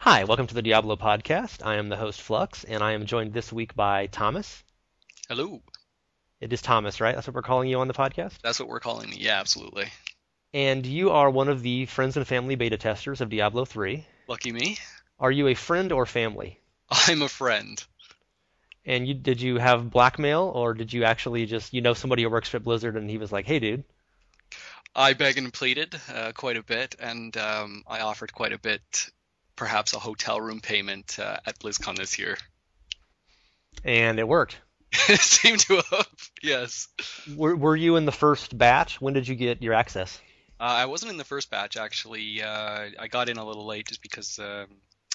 Hi, welcome to the Diablo podcast. I am the host Flux, and I am joined this week by Thomas. Hello. It is Thomas, right? That's what we're calling you on the podcast. That's what we're calling me. Yeah, absolutely. And you are one of the friends and family beta testers of Diablo 3. Lucky me. Are you a friend or family? I'm a friend. And did you have blackmail, or did you actually just, somebody who works for Blizzard and he was like, hey, dude? I begged and pleaded quite a bit, and I offered quite a bit, perhaps a hotel room payment at BlizzCon this year. And it worked. It seemed to have, yes. Were you in the first batch? When did you get your access? I wasn't in the first batch, actually. I got in a little late just because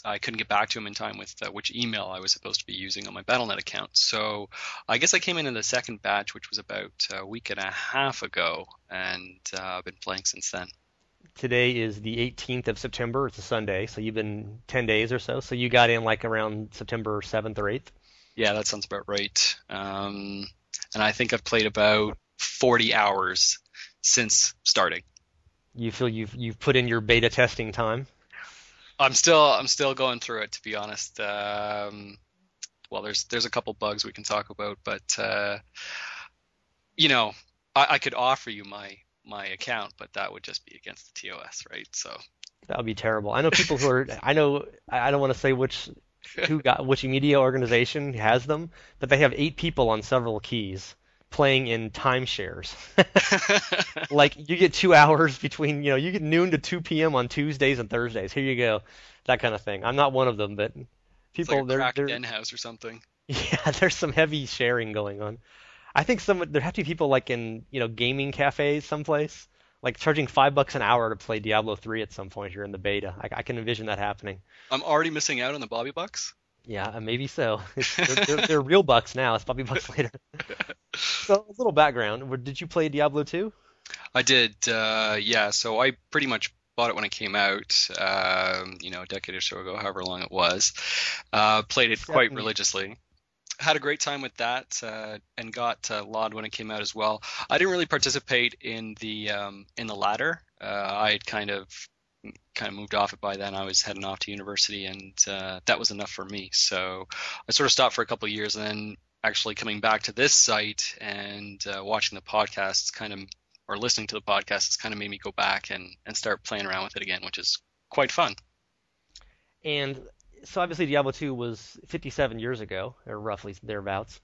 I couldn't get back to him in time with which email I was supposed to be using on my Battle.net account. So I guess I came in the second batch, which was about a week and a half ago, and I've been playing since then. Today is the 18th of September. It's a Sunday, so you've been 10 days or so. So you got in like around September 7th or 8th? Yeah, that sounds about right. And I think I've played about 40 hours since starting. You feel you've put in your beta testing time? I'm still going through it, to be honest. Well, there's a couple bugs we can talk about, but I could offer you my account, but that would just be against the TOS, right? So that would be terrible. I know people who are. I don't want to say which media organization has them, but they have 8 people on several keys playing in timeshares. Like you get 2 hours between, you get noon to 2 p.m. on Tuesdays and Thursdays. Here you go, that kind of thing. I'm not one of them, but it's people like a crack they're den house or something. yeah, there's some heavy sharing going on. I think there have to be people like in gaming cafes someplace, like charging $5 an hour to play Diablo 3 at some point here in the beta. I can envision that happening. I'm already missing out on the Bobby Bucks. Yeah, maybe so. They're real bucks now. It's probably bucks later. So a little background. Did you play Diablo 2? I did, yeah. So I pretty much bought it when it came out, a decade or so ago, however long it was. Played it quite religiously. Had a great time with that, and got LOD when it came out as well. I didn't really participate in the ladder. I had kind of moved off it by then. I was heading off to university, and that was enough for me. So I sort of stopped for a couple of years, and then actually coming back to this site and watching the podcasts or listening to the podcasts has kind of made me go back and start playing around with it again, which is quite fun. And so obviously Diablo 2 was 57 years ago, or roughly thereabouts.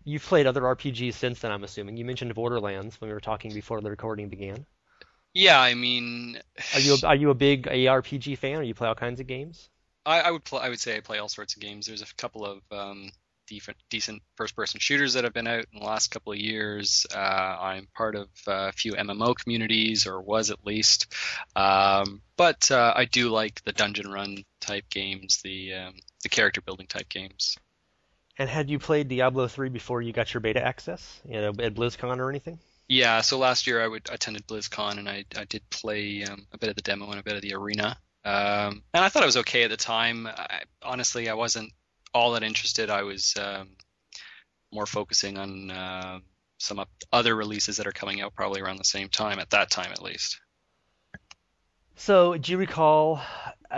You've played other RPGs since then, I'm assuming. You mentioned Borderlands when we were talking before the recording began. Yeah, I mean, are you a big ARPG fan, or you play all kinds of games? I would say I play all sorts of games. There's a couple of decent first-person shooters that have been out in the last couple of years. I'm part of a few MMO communities, or was at least. But I do like the dungeon run type games, the character building type games. And had you played Diablo 3 before you got your beta access, at BlizzCon or anything? Yeah, so last year I attended BlizzCon, and I did play a bit of the demo and a bit of the arena. And I thought it was okay at the time. Honestly, I wasn't all that interested. I was more focusing on some other releases that are coming out probably around the same time, at that time at least. So, do you recall?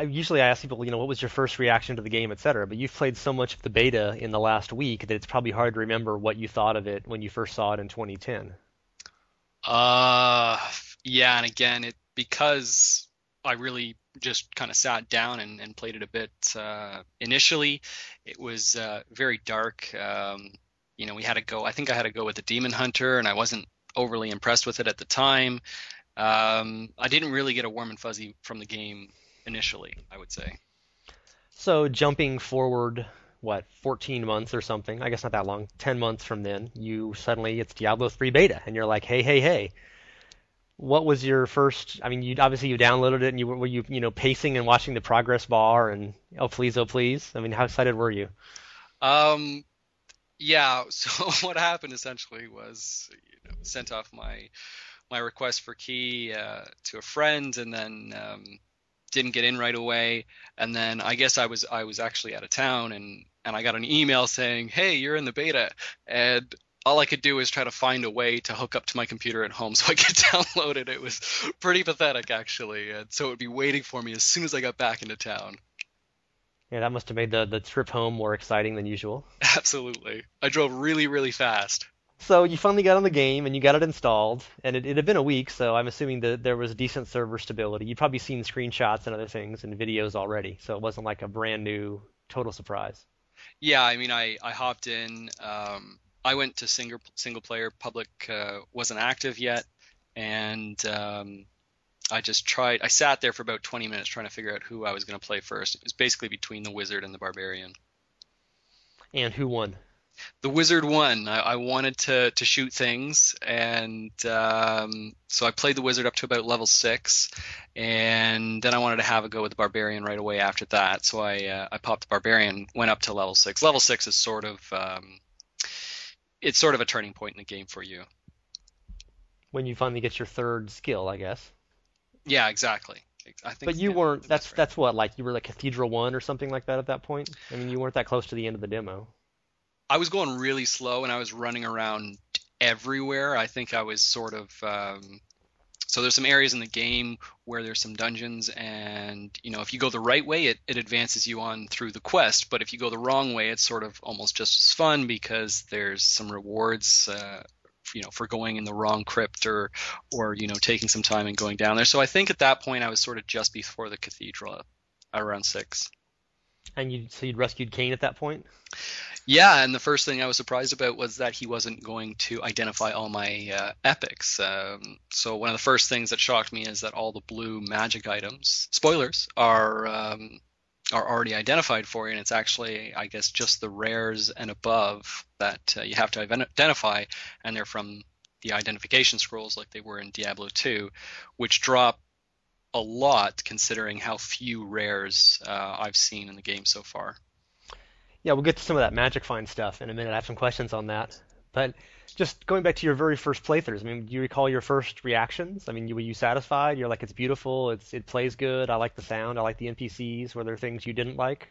Usually, I ask people, what was your first reaction to the game, etc. But you've played so much of the beta in the last week that it's probably hard to remember what you thought of it when you first saw it in 2010. Yeah, and again, because I really just kind of sat down and played it a bit initially. It was very dark. We had to go. I think I had to go with the Demon Hunter, and I wasn't overly impressed with it at the time. I didn't really get a warm and fuzzy from the game initially, I would say. So jumping forward, 14 months or something, I guess not that long, 10 months from then, it's Diablo 3 beta, and you're like, hey. What was your first, you downloaded it, and were you pacing and watching the progress bar and, oh please, how excited were you? Yeah, so what happened essentially was sent off my request for key to a friend, and then didn't get in right away, and then I guess I was actually out of town, and and I got an email saying, "Hey, you're in the beta," and all I could do was try to find a way to hook up to my computer at home so I could download it. It was pretty pathetic, actually, and so it would be waiting for me as soon as I got back into town. Yeah, that must have made the trip home more exciting than usual. Absolutely. I drove really, really fast. So you finally got on the game and you got it installed, and it had been a week, so I'm assuming that there was decent server stability. You'd probably seen screenshots and other things and videos already, so it wasn't like a brand new total surprise. Yeah, I mean, I hopped in. I went to single player. Public wasn't active yet, and I just tried. I sat there for about 20 minutes trying to figure out who I was going to play first. It was basically between the wizard and the barbarian. And who won? The wizard won. I wanted to shoot things, and so I played the wizard up to about level 6, and then I wanted to have a go with the barbarian right away after that. So I popped the barbarian, went up to level 6. Level 6 is sort of it's sort of a turning point in the game for you. When you finally get your third skill, I guess. Yeah, exactly. I think But you yeah, weren't. that's right. That's what, like you were like Cathedral 1 or something like that at that point. I mean, you weren't that close to the end of the demo. I was going really slow and I was running around everywhere. I think I was sort of so there's some areas in the game where there's some dungeons, and if you go the right way, it advances you on through the quest. But if you go the wrong way, it's sort of almost just as fun because there's some rewards. For going in the wrong crypt or taking some time and going down there. So I think at that point I was sort of just before the cathedral, around 6. And you'd rescued Kane at that point. Yeah, and the first thing I was surprised about was that he wasn't going to identify all my epics. So one of the first things that shocked me is that all the blue magic items, spoilers, are already identified for you, and it's actually, I guess, just the rares and above that you have to identify, and they're from the identification scrolls like they were in Diablo 2, which drop a lot considering how few rares I've seen in the game so far. Yeah, we'll get to some of that magic find stuff in a minute. I have some questions on that. But just going back to your very first playthroughs, I mean, do you recall your first reactions? I mean, were you satisfied? You're like, it's beautiful, it plays good, I like the sound, I like the NPCs. Were there things you didn't like?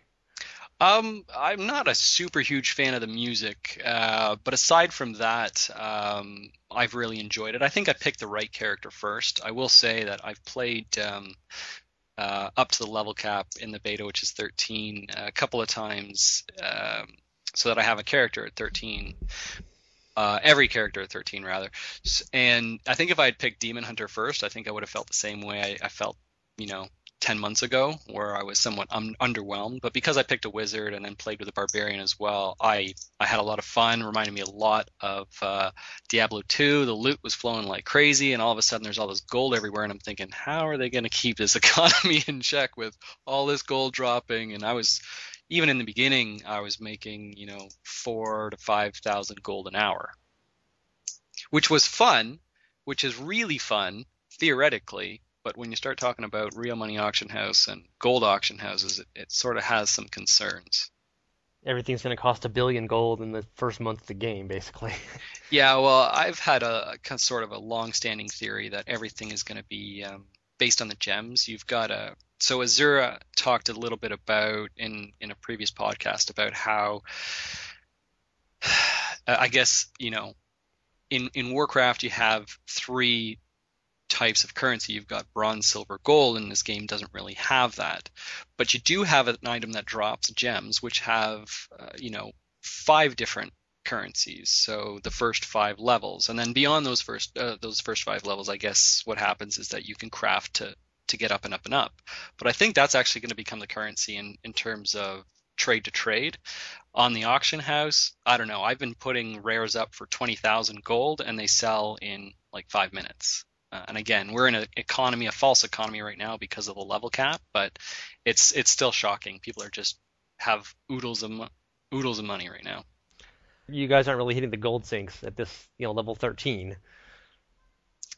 I'm not a super huge fan of the music, but aside from that, I've really enjoyed it. I think I picked the right character first. I will say that I've played up to the level cap in the beta, which is 13, a couple of times, so that I have a character at 13. Every character at 13 rather. And I think if I had picked Demon Hunter first, I think I would have felt the same way I felt, 10 months ago, where I was somewhat underwhelmed. But because I picked a wizard and then played with a barbarian as well, I had a lot of fun. Reminded me a lot of Diablo 2. The loot was flowing like crazy, and all of a sudden there's all this gold everywhere, and I'm thinking, how are they going to keep this economy in check with all this gold dropping? And even in the beginning, I was making, 4 to 5,000 gold an hour, which was fun, which is really fun theoretically. But when you start talking about real money auction house and gold auction houses, it sort of has some concerns. Everything's going to cost 1 billion gold in the first month of the game, basically. Yeah, well, I've had a sort of a long-standing theory that everything is going to be based on the gems. You've got so Azura talked a little bit about in a previous podcast about how I guess in Warcraft you have 3 types of currency. You've got bronze, silver, gold, and this game doesn't really have that. But you do have an item that drops gems, which have 5 different currencies. So the first 5 levels, and then beyond those first 5 levels, I guess what happens is that you can craft to get up and up and up. But I think that's actually going to become the currency in terms of trade to trade. On the auction house, I don't know. I've been putting rares up for 20,000 gold, and they sell in like 5 minutes. And again, we're in a false economy right now because of the level cap, but it's still shocking. People are just have oodles of money right now. You guys aren't really hitting the gold sinks at this, level 13.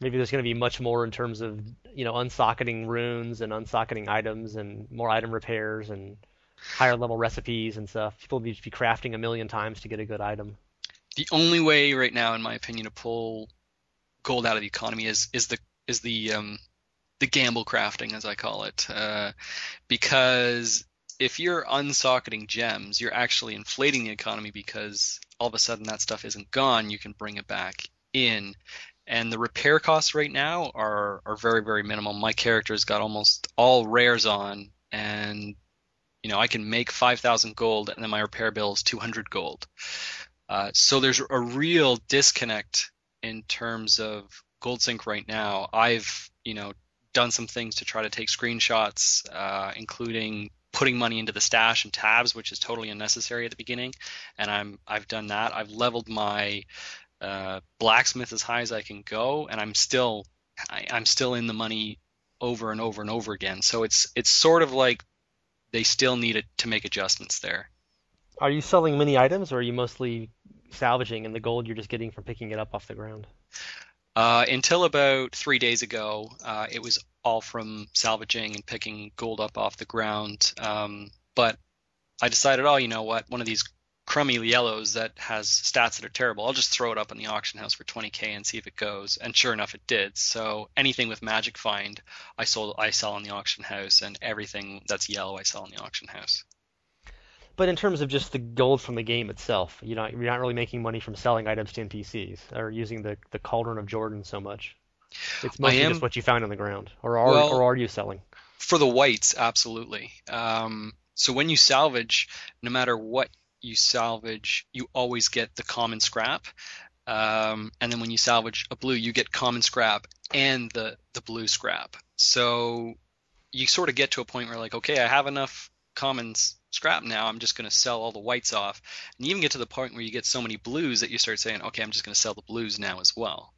Maybe there's going to be much more in terms of, unsocketing runes and unsocketing items and more item repairs and higher level recipes and stuff. People need to be crafting 1 million times to get a good item. The only way right now, in my opinion, to pull gold out of the economy is the gamble crafting, as I call it, because if you're unsocketing gems, you're actually inflating the economy because all of a sudden that stuff isn't gone. You can bring it back in. And the repair costs right now are very, very minimal. My character's got almost all rares on, and I can make 5,000 gold, and then my repair bill is 200 gold. So there's a real disconnect in terms of gold sync right now. I've done some things to try to take screenshots, including putting money into the stash and tabs, which is totally unnecessary at the beginning. And I've done that. I've leveled my blacksmith as high as I can go, and I'm still in the money over and over and over again. So it's sort of like they still need it to make adjustments there. Are you selling many items, or are you mostly salvaging, and the gold you're just getting from picking it up off the ground? Until about 3 days ago, it was all from salvaging and picking gold up off the ground. But I decided, oh, you know what? One of these crummy yellows that has stats that are terrible, I'll just throw it up in the auction house for 20k and see if it goes. And sure enough, it did. So anything with magic find, I sell in the auction house, and everything that's yellow, I sell in the auction house. But in terms of just the gold from the game itself, you're not really making money from selling items to NPCs or using the Cauldron of Jordan so much. It's mostly just what you found on the ground, or are you selling? For the whites, absolutely. So when you salvage, no matter what you salvage, you always get the common scrap. And then when you salvage a blue, you get common scrap and the blue scrap. So you sort of get to a point where like, okay, I have enough common scrap now, I'm just going to sell all the whites off. And you even get to the point where you get so many blues that you start saying, okay, I'm just going to sell the blues now as well.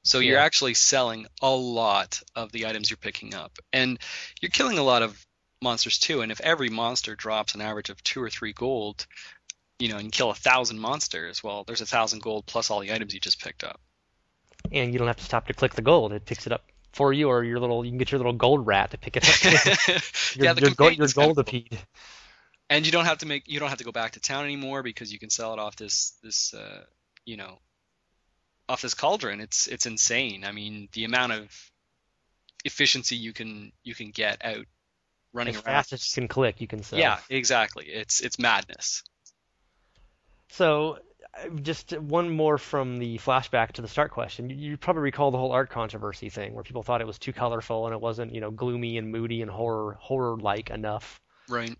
So you're actually selling a lot of the items you're picking up. And you're killing a lot of monsters too. And if every monster drops an average of 2 or 3 gold, and you kill 1,000 monsters, well, there's 1,000 gold plus all the items you just picked up. And you don't have to stop to click the gold. It picks it up for you, or you can get your little gold rat to pick it up. your goldipede. And you don't have to go back to town anymore because you can sell it off off this cauldron. It's insane. I mean, the amount of efficiency you can get out running around. As fast as you can click, you can sell. Yeah, exactly. It's madness. So, just one more from the flashback to the start question. You probably recall the whole art controversy thing, where people thought it was too colorful and it wasn't, gloomy and moody and horror-like enough. Right.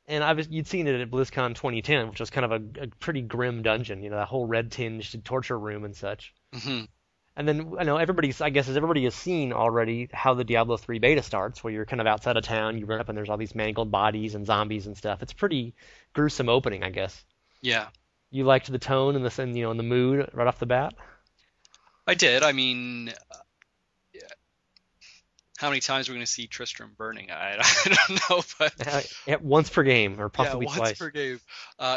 And you'd seen it at BlizzCon 2010, which was kind of a pretty grim dungeon, that whole red-tinged torture room and such. Mm-hmm. And then I know everybody has seen already how the Diablo 3 beta starts, where you're kind of outside of town, you run up and there's all these mangled bodies and zombies and stuff. It's a pretty gruesome opening, I guess. Yeah. You liked the tone and the mood right off the bat? I did. I mean, how many times we're going to see Tristram burning? I don't know, but once per game, or possibly once twice. per game.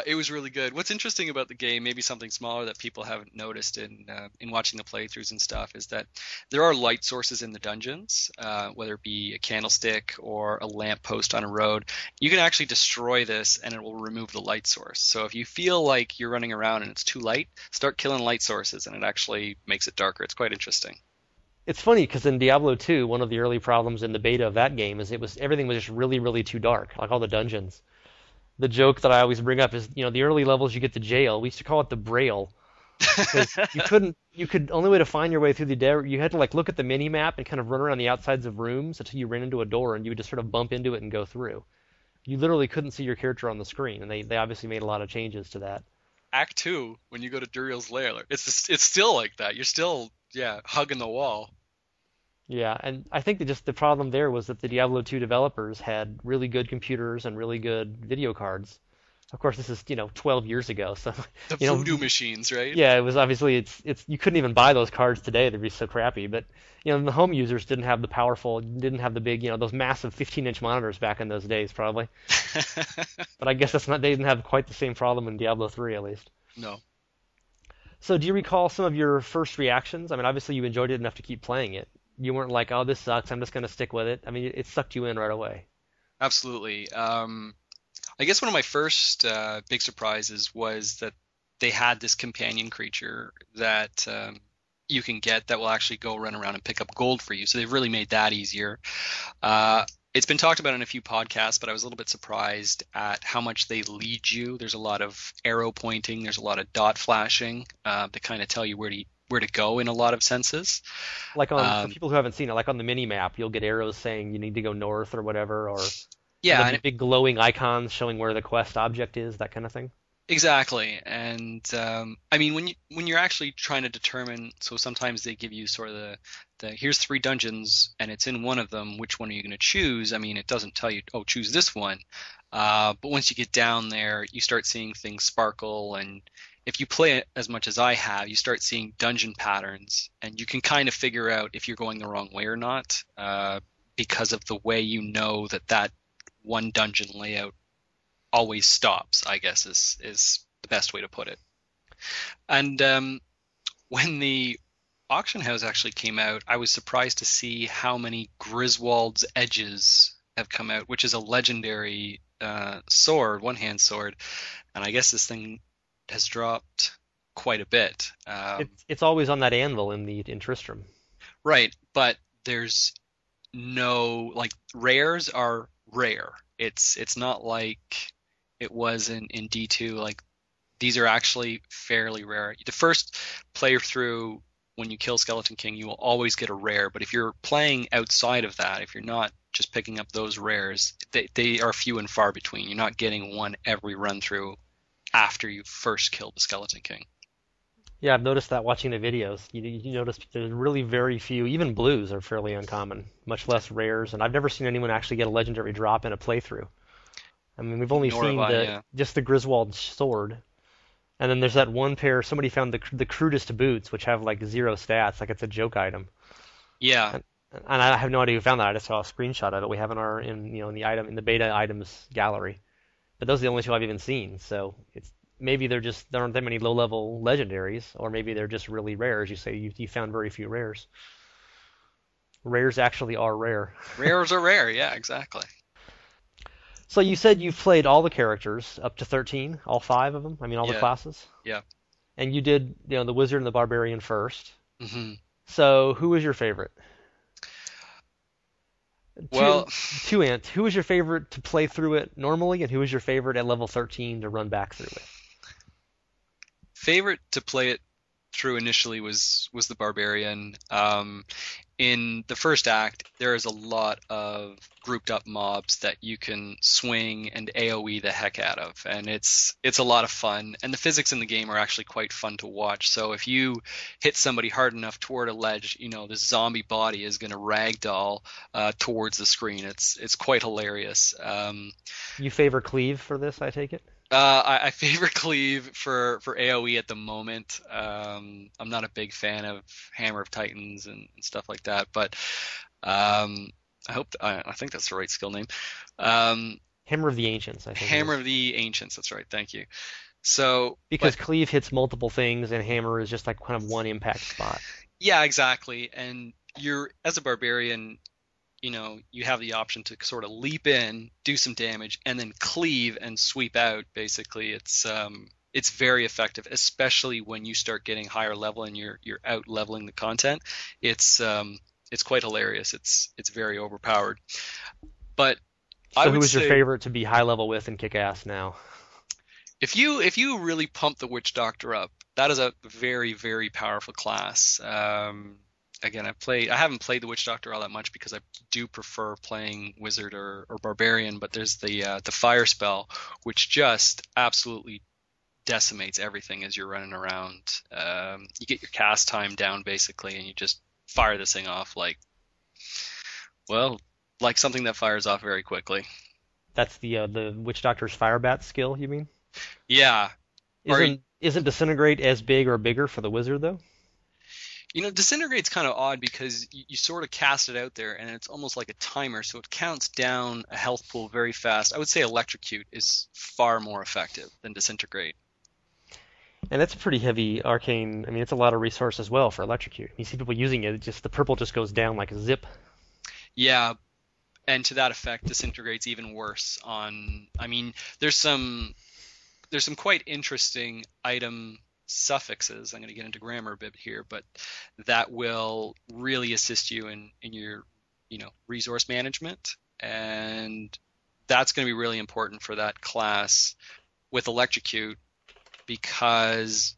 It was really good. What's interesting about the game, maybe something smaller that people haven't noticed in watching the playthroughs and stuff, is that there are light sources in the dungeons, whether it be a candlestick or a lamp post on a road. You can actually destroy this, and it will remove the light source. So if you feel like you're running around and it's too light, start killing light sources, and it actually makes it darker. It's quite interesting. It's funny because in Diablo 2, one of the early problems in the beta of that game is everything was just really, really too dark, like all the dungeons. The joke that I always bring up is, the early levels you get to jail, we used to call it the Braille, because only way to find your way through you had to like look at the mini map and kind of run around the outsides of rooms until you ran into a door and you would just sort of bump into it and go through. You literally couldn't see your character on the screen, and they obviously made a lot of changes to that. Act 2, when you go to Duriel's lair, it's still like that. You're still hugging the wall. Yeah, and I think that just the problem there was that the Diablo 2 developers had really good computers and really good video cards. Of course, this is 12 years ago, so the voodoo machines, right? Yeah, it was obviously it's you couldn't even buy those cards today; they'd be so crappy. But the home users didn't have the big those massive 15-inch monitors back in those days probably. But I guess they didn't have quite the same problem in Diablo 3 at least. No. So do you recall some of your first reactions? I mean, obviously you enjoyed it enough to keep playing it. You weren't like, oh, this sucks, I'm just going to stick with it. I mean, it sucked you in right away. Absolutely. I guess one of my first big surprises was that they had this companion creature that you can get that will actually go run around and pick up gold for you. So they've really made that easier. It's been talked about in a few podcasts, but I was a little bit surprised at how much they lead you. There's a lot of arrow pointing. There's a lot of dot flashing to kind of tell you where to go in a lot of senses. Like for Um, people who haven't seen it, like on the mini map, you'll get arrows saying you need to go north or whatever, or yeah, there'll be and big glowing icons showing where the quest object is, that kind of thing. exactly. And I mean, when you're actually trying to determine, so sometimes they give you sort of the here's three dungeons and it's in one of them. Which one are you going to choose? I mean, it doesn't tell you, oh, choose this one. But once you get down there, you start seeing things sparkle, and if you play it as much as I have, you start seeing dungeon patterns, and you can kind of figure out if you're going the wrong way or not, because of the way you know that one dungeon layout always stops, I guess is the best way to put it. And when the auction house actually came out, I was surprised to see how many Griswold's Edges have come out, which is a legendary sword, one-hand sword, and I guess this thing has dropped quite a bit. It's always on that anvil in Tristram. Right, but there's no like rares are rare. It's not like it was in D2. Like these are actually fairly rare. The first playthrough when you kill Skeleton King, you will always get a rare. But if you're playing outside of that, if you're not just picking up those rares, they are few and far between. You're not getting one every run through after you first killed the Skeleton King. Yeah, I've noticed that watching the videos. You notice there's really very few. Even blues are fairly uncommon, much less rares. And I've never seen anyone actually get a legendary drop in a playthrough. I mean, we've only Nor have seen I, yeah. just the Griswold sword, and then there's that one pair. Somebody found the crudest boots, which have like zero stats, like it's a joke item. Yeah, And, and I have no idea who found that. I just saw a screenshot of it. We have in the beta items gallery. But those are the only two I've even seen. So it's maybe there aren't that many low level legendaries, or maybe they're just really rare. As you say, you found very few rares. Rares actually are rare. rares are rare. Yeah, exactly. So you said you've played all the characters up to 13, all five of them. I mean, all the Yeah, classes. yeah. And you did, the wizard and the barbarian first. hmm So who was your favorite? Two, Well, Ant. Who was your favorite to play through it normally, and who was your favorite at level 13 to run back through it? favorite to play it through initially was the barbarian. In the first act, there is a lot of grouped up mobs that you can swing and AoE the heck out of, and it's a lot of fun. And the physics in the game are actually quite fun to watch. So if you hit somebody hard enough toward a ledge, this zombie body is going to ragdoll towards the screen. It's quite hilarious. You favor cleave for this, I take it? I favor Cleave for AoE at the moment. I'm not a big fan of Hammer of Titans and stuff like that, but I think that's the right skill name. Hammer of the Ancients, I think it Hammer is. of the Ancients. That's right. Thank you. So, Because but cleave hits multiple things, and hammer is just like kind of one impact spot. yeah, exactly. And you're as a barbarian, you have the option to sort of leap in, do some damage, and then cleave and sweep out. Basically, it's very effective, especially when you start getting higher level and you're out leveling the content. It's quite hilarious. It's very overpowered. But I So who would was your say favorite to be high level with and kick ass now? if you really pump the Witch Doctor up, that is a very very powerful class. Again, I haven't played the Witch Doctor all that much because I do prefer playing Wizard or Barbarian, but there's the Fire spell, which just absolutely decimates everything as you're running around. You get your cast time down basically, and you just fire this thing off like something that fires off very quickly. That's the Witch Doctor's Fire Bat skill, you mean? Yeah. Or Isn't Disintegrate as big or bigger for the wizard though? Disintegrate's kind of odd because you sort of cast it out there and it's almost like a timer, so it counts down a health pool very fast. I would say Electrocute is far more effective than Disintegrate. And that's a pretty heavy arcane. I mean, it's a lot of resource as well for electrocute. You see people using it, just the purple just goes down like a zip. Yeah, and to that effect, Disintegrate's even worse on. I mean, there's some quite interesting item suffixes. I'm going to get into grammar a bit here, but that will really assist you in your resource management. and that's going to be really important for that class with Electrocute, because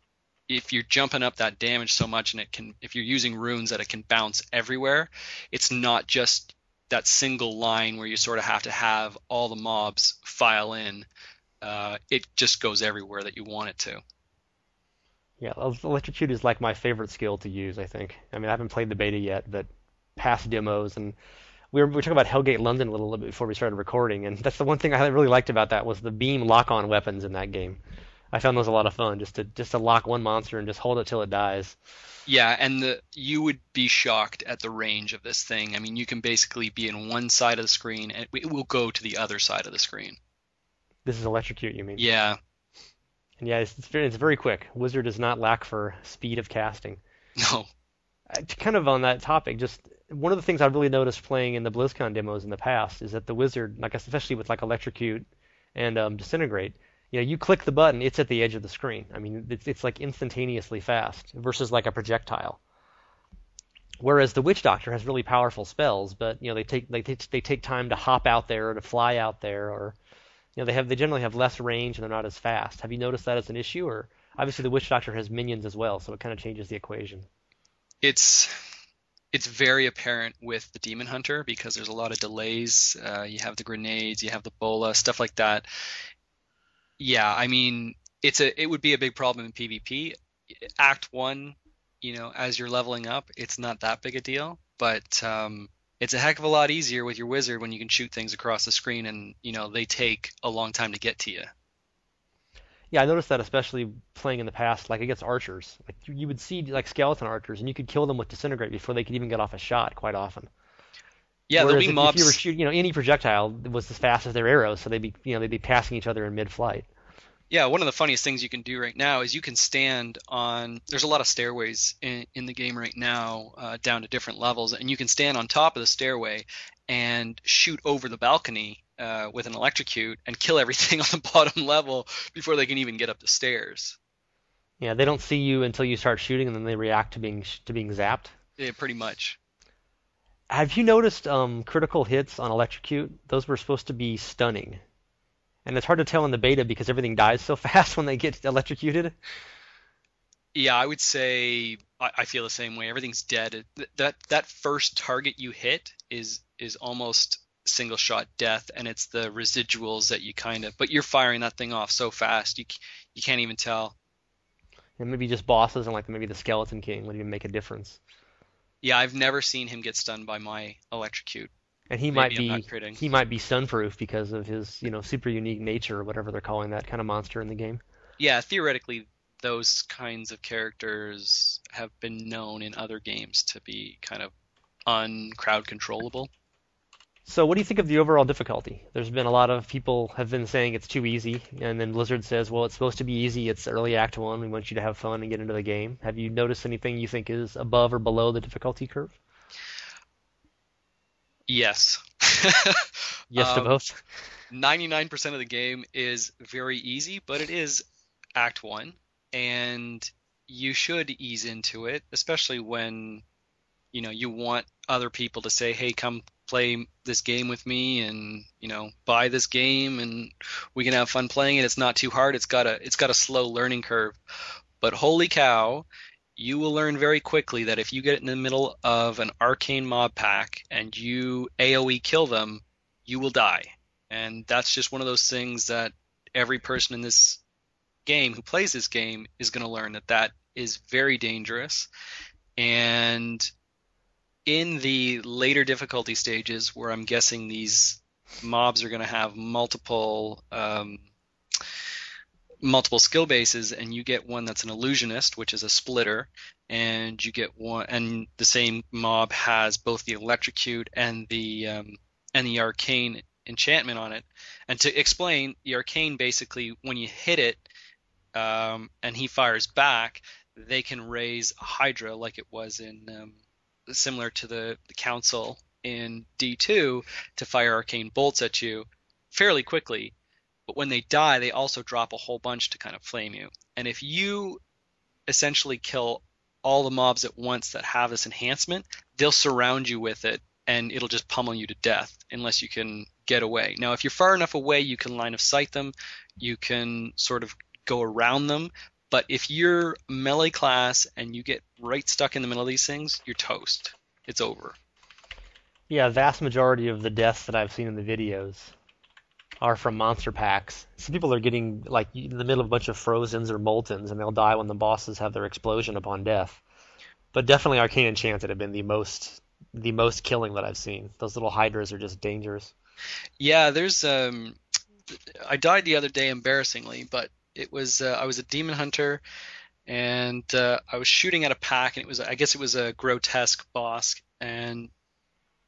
if you're jumping up that damage so much, and if you're using runes that it can bounce everywhere, it's not just that single line where you sort of have to have all the mobs file in. It just goes everywhere that you want it to. Yeah, Electrocute is like my favorite skill to use, I think. I mean, I haven't played the beta yet, but past demos, and we were talking about Hellgate London a little bit before we started recording, and that's the one thing I really liked about that was the beam lock-on weapons in that game. I found those a lot of fun, just to lock one monster and just hold it till it dies. Yeah, and you would be shocked at the range of this thing. I mean, you can basically be in one side of the screen and it will go to the other side of the screen. This is Electrocute, you mean? Yeah. And yeah, it's very quick. Wizard does not lack for speed of casting. No. Kind of on that topic, just one of the things I've really noticed playing in the BlizzCon demos in the past is that the Wizard, like especially with like Electrocute and Disintegrate, you click the button, it's at the edge of the screen. I mean, it's like instantaneously fast versus like a projectile. Whereas the Witch Doctor has really powerful spells, but they take time to hop out there or to fly out there, or they generally have less range and they're not as fast. Have you noticed that as an issue? Or obviously the Witch Doctor has minions as well, so it kind of changes the equation. It's very apparent with the Demon Hunter because there's a lot of delays. You have the grenades, you have the bola, stuff like that. Yeah, I mean, it would be a big problem in PvP. Act 1, as you're leveling up, it's not that big a deal, but it's a heck of a lot easier with your wizard when you can shoot things across the screen and, they take a long time to get to you. Yeah, I noticed that especially playing in the past, like against archers. Like you would see like skeleton archers, and you could kill them with Disintegrate before they could even get off a shot quite often. Yeah, Whereas there'll be if you were mobs. shooting, any projectile was as fast as their arrows, so they'd be passing each other in mid-flight. Yeah, one of the funniest things you can do right now is you can stand on. There's a lot of stairways in the game right now, down to different levels, and you can stand on top of the stairway and shoot over the balcony with an electrocute and kill everything on the bottom level before they can even get up the stairs. Yeah, they don't see you until you start shooting, and then they react to being zapped. Yeah, pretty much. Have you noticed critical hits on Electrocute? Those were supposed to be stunning. And it's hard to tell in the beta because everything dies so fast when they get electrocuted. Yeah, I would say I feel the same way. Everything's dead. That first target you hit is almost single shot death, and it's the residuals that you but you're firing that thing off so fast you can't even tell. And maybe just bosses and like maybe the Skeleton King would even make a difference. Yeah, I've never seen him get stunned by my electrocute. And he Maybe might I'm not be kidding. he might be stun-proof because of his super unique nature or whatever they're calling that kind of monster in the game. Yeah, theoretically, those kinds of characters have been known in other games to be kind of uncrowd controllable. So what do you think of the overall difficulty? There's been a lot of people have been saying it's too easy, and then Blizzard says, well, it's supposed to be easy. It's early Act 1. We want you to have fun and get into the game. Have you noticed anything you think is above or below the difficulty curve? Yes. Yes to both. 99% of the game is very easy, but it is Act 1, and you should ease into it, especially when you want other people to say, hey, come play this game with me and buy this game and we can have fun playing it. It's not too hard. It's got a slow learning curve, but holy cow, you will learn very quickly that if you get in the middle of an arcane mob pack and you AoE kill them, you will die. And that's just one of those things that every person in this game who plays this game is going to learn, that is very dangerous. And in the later difficulty stages, where I'm guessing these mobs are going to have multiple skill bases, and you get one that's an illusionist, which is a splitter, and you get one, and the same mob has both the electrocute and the arcane enchantment on it. And to explain, the arcane basically, when you hit it and he fires back, they can raise a hydra like it was in similar to the council in D2 to fire arcane bolts at you fairly quickly. But when they die, they also drop a whole bunch to kind of flame you. And if you essentially kill all the mobs at once that have this enhancement, they'll surround you with it and it'll just pummel you to death unless you can get away. Now, if you're far enough away, you can line of sight them, you can sort of go around them. But if you're melee class and you get right stuck in the middle of these things, you're toast. It's over. Yeah, vast majority of the deaths that I've seen in the videos are from monster packs. Some people are getting like in the middle of a bunch of Frozens or Moltens, and they'll die when the bosses have their explosion upon death. But definitely Arcane Enchanted have been the most killing that I've seen. Those little hydras are just dangerous. Yeah, there's I died the other day embarrassingly, but it was I was a demon hunter and I was shooting at a pack, and I guess it was a grotesque boss. And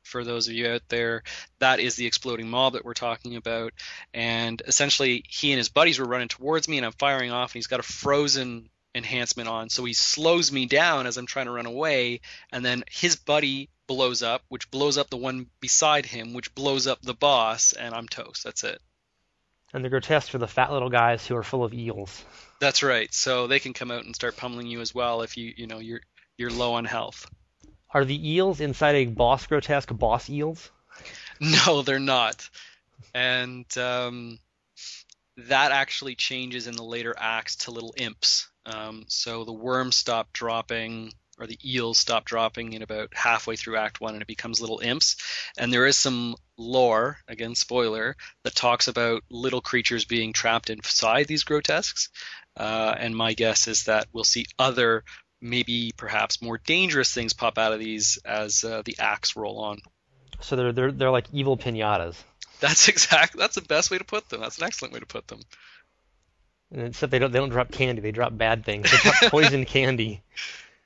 for those of you out there, that is the exploding mob that we're talking about. And essentially, he and his buddies were running towards me, and I'm firing off, and he's got a frozen enhancement on, so he slows me down as I'm trying to run away, and then his buddy blows up, which blows up the one beside him, which blows up the boss, and I'm toast. That's it. And the grotesques are the fat little guys who are full of eels. That's right. So they can come out and start pummeling you as well if you're low on health. Are the eels inside a boss grotesque boss eels? No, they're not. And that actually changes in the later acts to little imps. So the worms stop dropping, or the eels stop dropping in about halfway through Act 1, and it becomes little imps. And there is some lore, again, spoiler, that talks about little creatures being trapped inside these grotesques. And my guess is that we'll see other, maybe perhaps more dangerous things pop out of these as the acts roll on. So they're like evil piñatas. That's the best way to put them. That's an excellent way to put them. And except they don't drop candy, they drop bad things. They drop poison candy.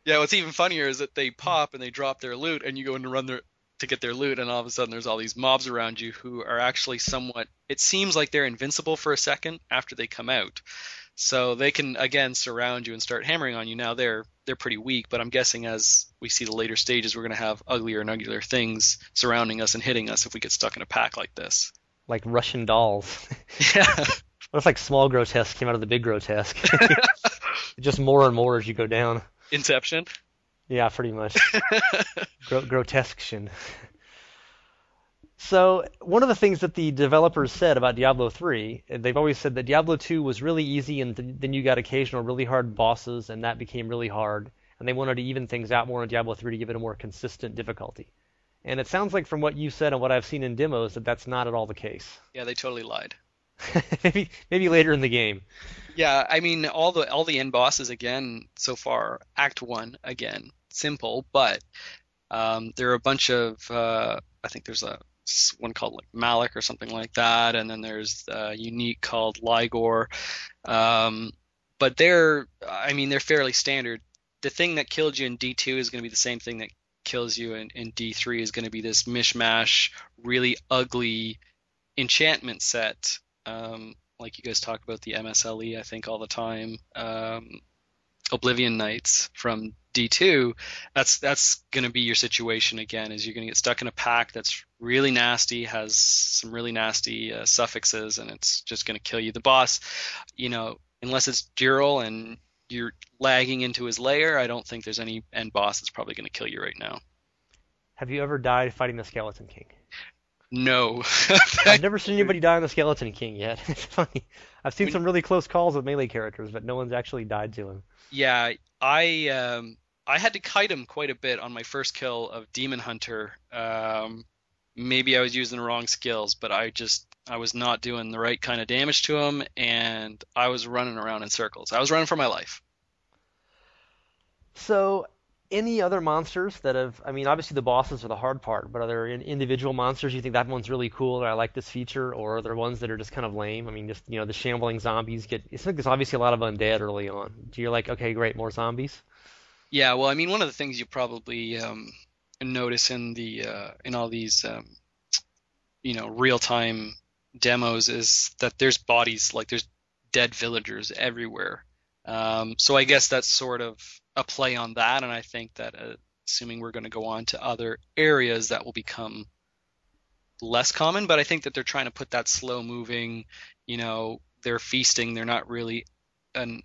Yeah, what's even funnier is that they pop and they drop their loot, and you go in to get their loot, and all of a sudden there's all these mobs around you who are actually somewhat, it seems like they're invincible for a second after they come out. So they can again surround you and start hammering on you. Now they're pretty weak, but I'm guessing as we see the later stages, we're going to have uglier and uglier things surrounding us and hitting us if we get stuck in a pack like this. Like Russian dolls. Yeah. What if like small grotesque came out of the big grotesque? Just more and more as you go down. Inception? Yeah, pretty much. Grotesque-tion. So one of the things that the developers said about Diablo 3, they've always said that Diablo 2 was really easy, and then you got occasional really hard bosses, and that became really hard. And they wanted to even things out more in Diablo 3 to give it a more consistent difficulty. And it sounds like from what you said and what I've seen in demos that that's not at all the case. Yeah, they totally lied. maybe later in the game. Yeah, I mean all the end bosses again so far. Act 1 again, simple, but there are a bunch of I think there's one called like Malik or something like that, and then there's a unique called Ligor. But they're fairly standard. The thing that killed you in D2 is going to be the same thing that kills you in D3, is going to be this mishmash, really ugly enchantment set. Like you guys talk about the MSLE, I think, all the time. Oblivion Knights from D2, that's going to be your situation again, is you're going to get stuck in a pack that's really nasty, has some really nasty suffixes, and it's just going to kill you. The boss, unless it's Dural and you're lagging into his lair, I don't think there's any end boss that's probably going to kill you right now. Have you ever died fighting the Skeleton King? No. I've never seen anybody die on the Skeleton King yet. It's funny. I've seen some really close calls with melee characters, but no one's actually died to him. Yeah, I had to kite him quite a bit on my first kill of Demon Hunter. Maybe I was using the wrong skills, but I was not doing the right kind of damage to him, and I was running around in circles. I was running for my life. So, any other monsters that have, obviously the bosses are the hard part, but are there individual monsters you think that one's really cool, or I like this feature, or are there ones that are just kind of lame? The shambling zombies it's like there's obviously a lot of undead early on. Do you like, okay, great, more zombies? Yeah, well, one of the things you probably notice in all these real-time demos is that there's bodies, like there's dead villagers everywhere. So I guess that's sort of a play on that, and I think that assuming we're going to go on to other areas, that will become less common. But I think that they're trying to put that slow-moving, they're feasting. They're not really an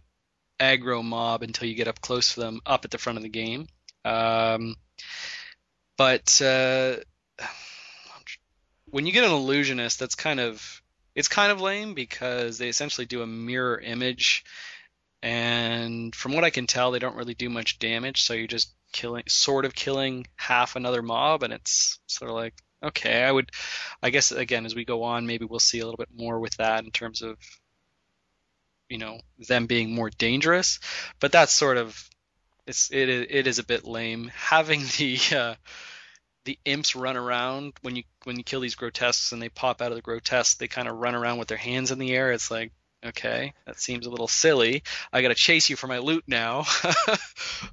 aggro mob until you get up close to them, up at the front of the game. But when you get an illusionist, it's kind of lame because they essentially do a mirror image, and from what I can tell, they don't really do much damage. So you're just killing half another mob, and it's sort of like, okay, I guess again as we go on, maybe we'll see a little bit more with that in terms of them being more dangerous. But that's sort of it is a bit lame having the imps run around when you kill these grotesques and they pop out of the grotesque. They kind of run around with their hands in the air. It's like, okay, that seems a little silly. I got to chase you for my loot now.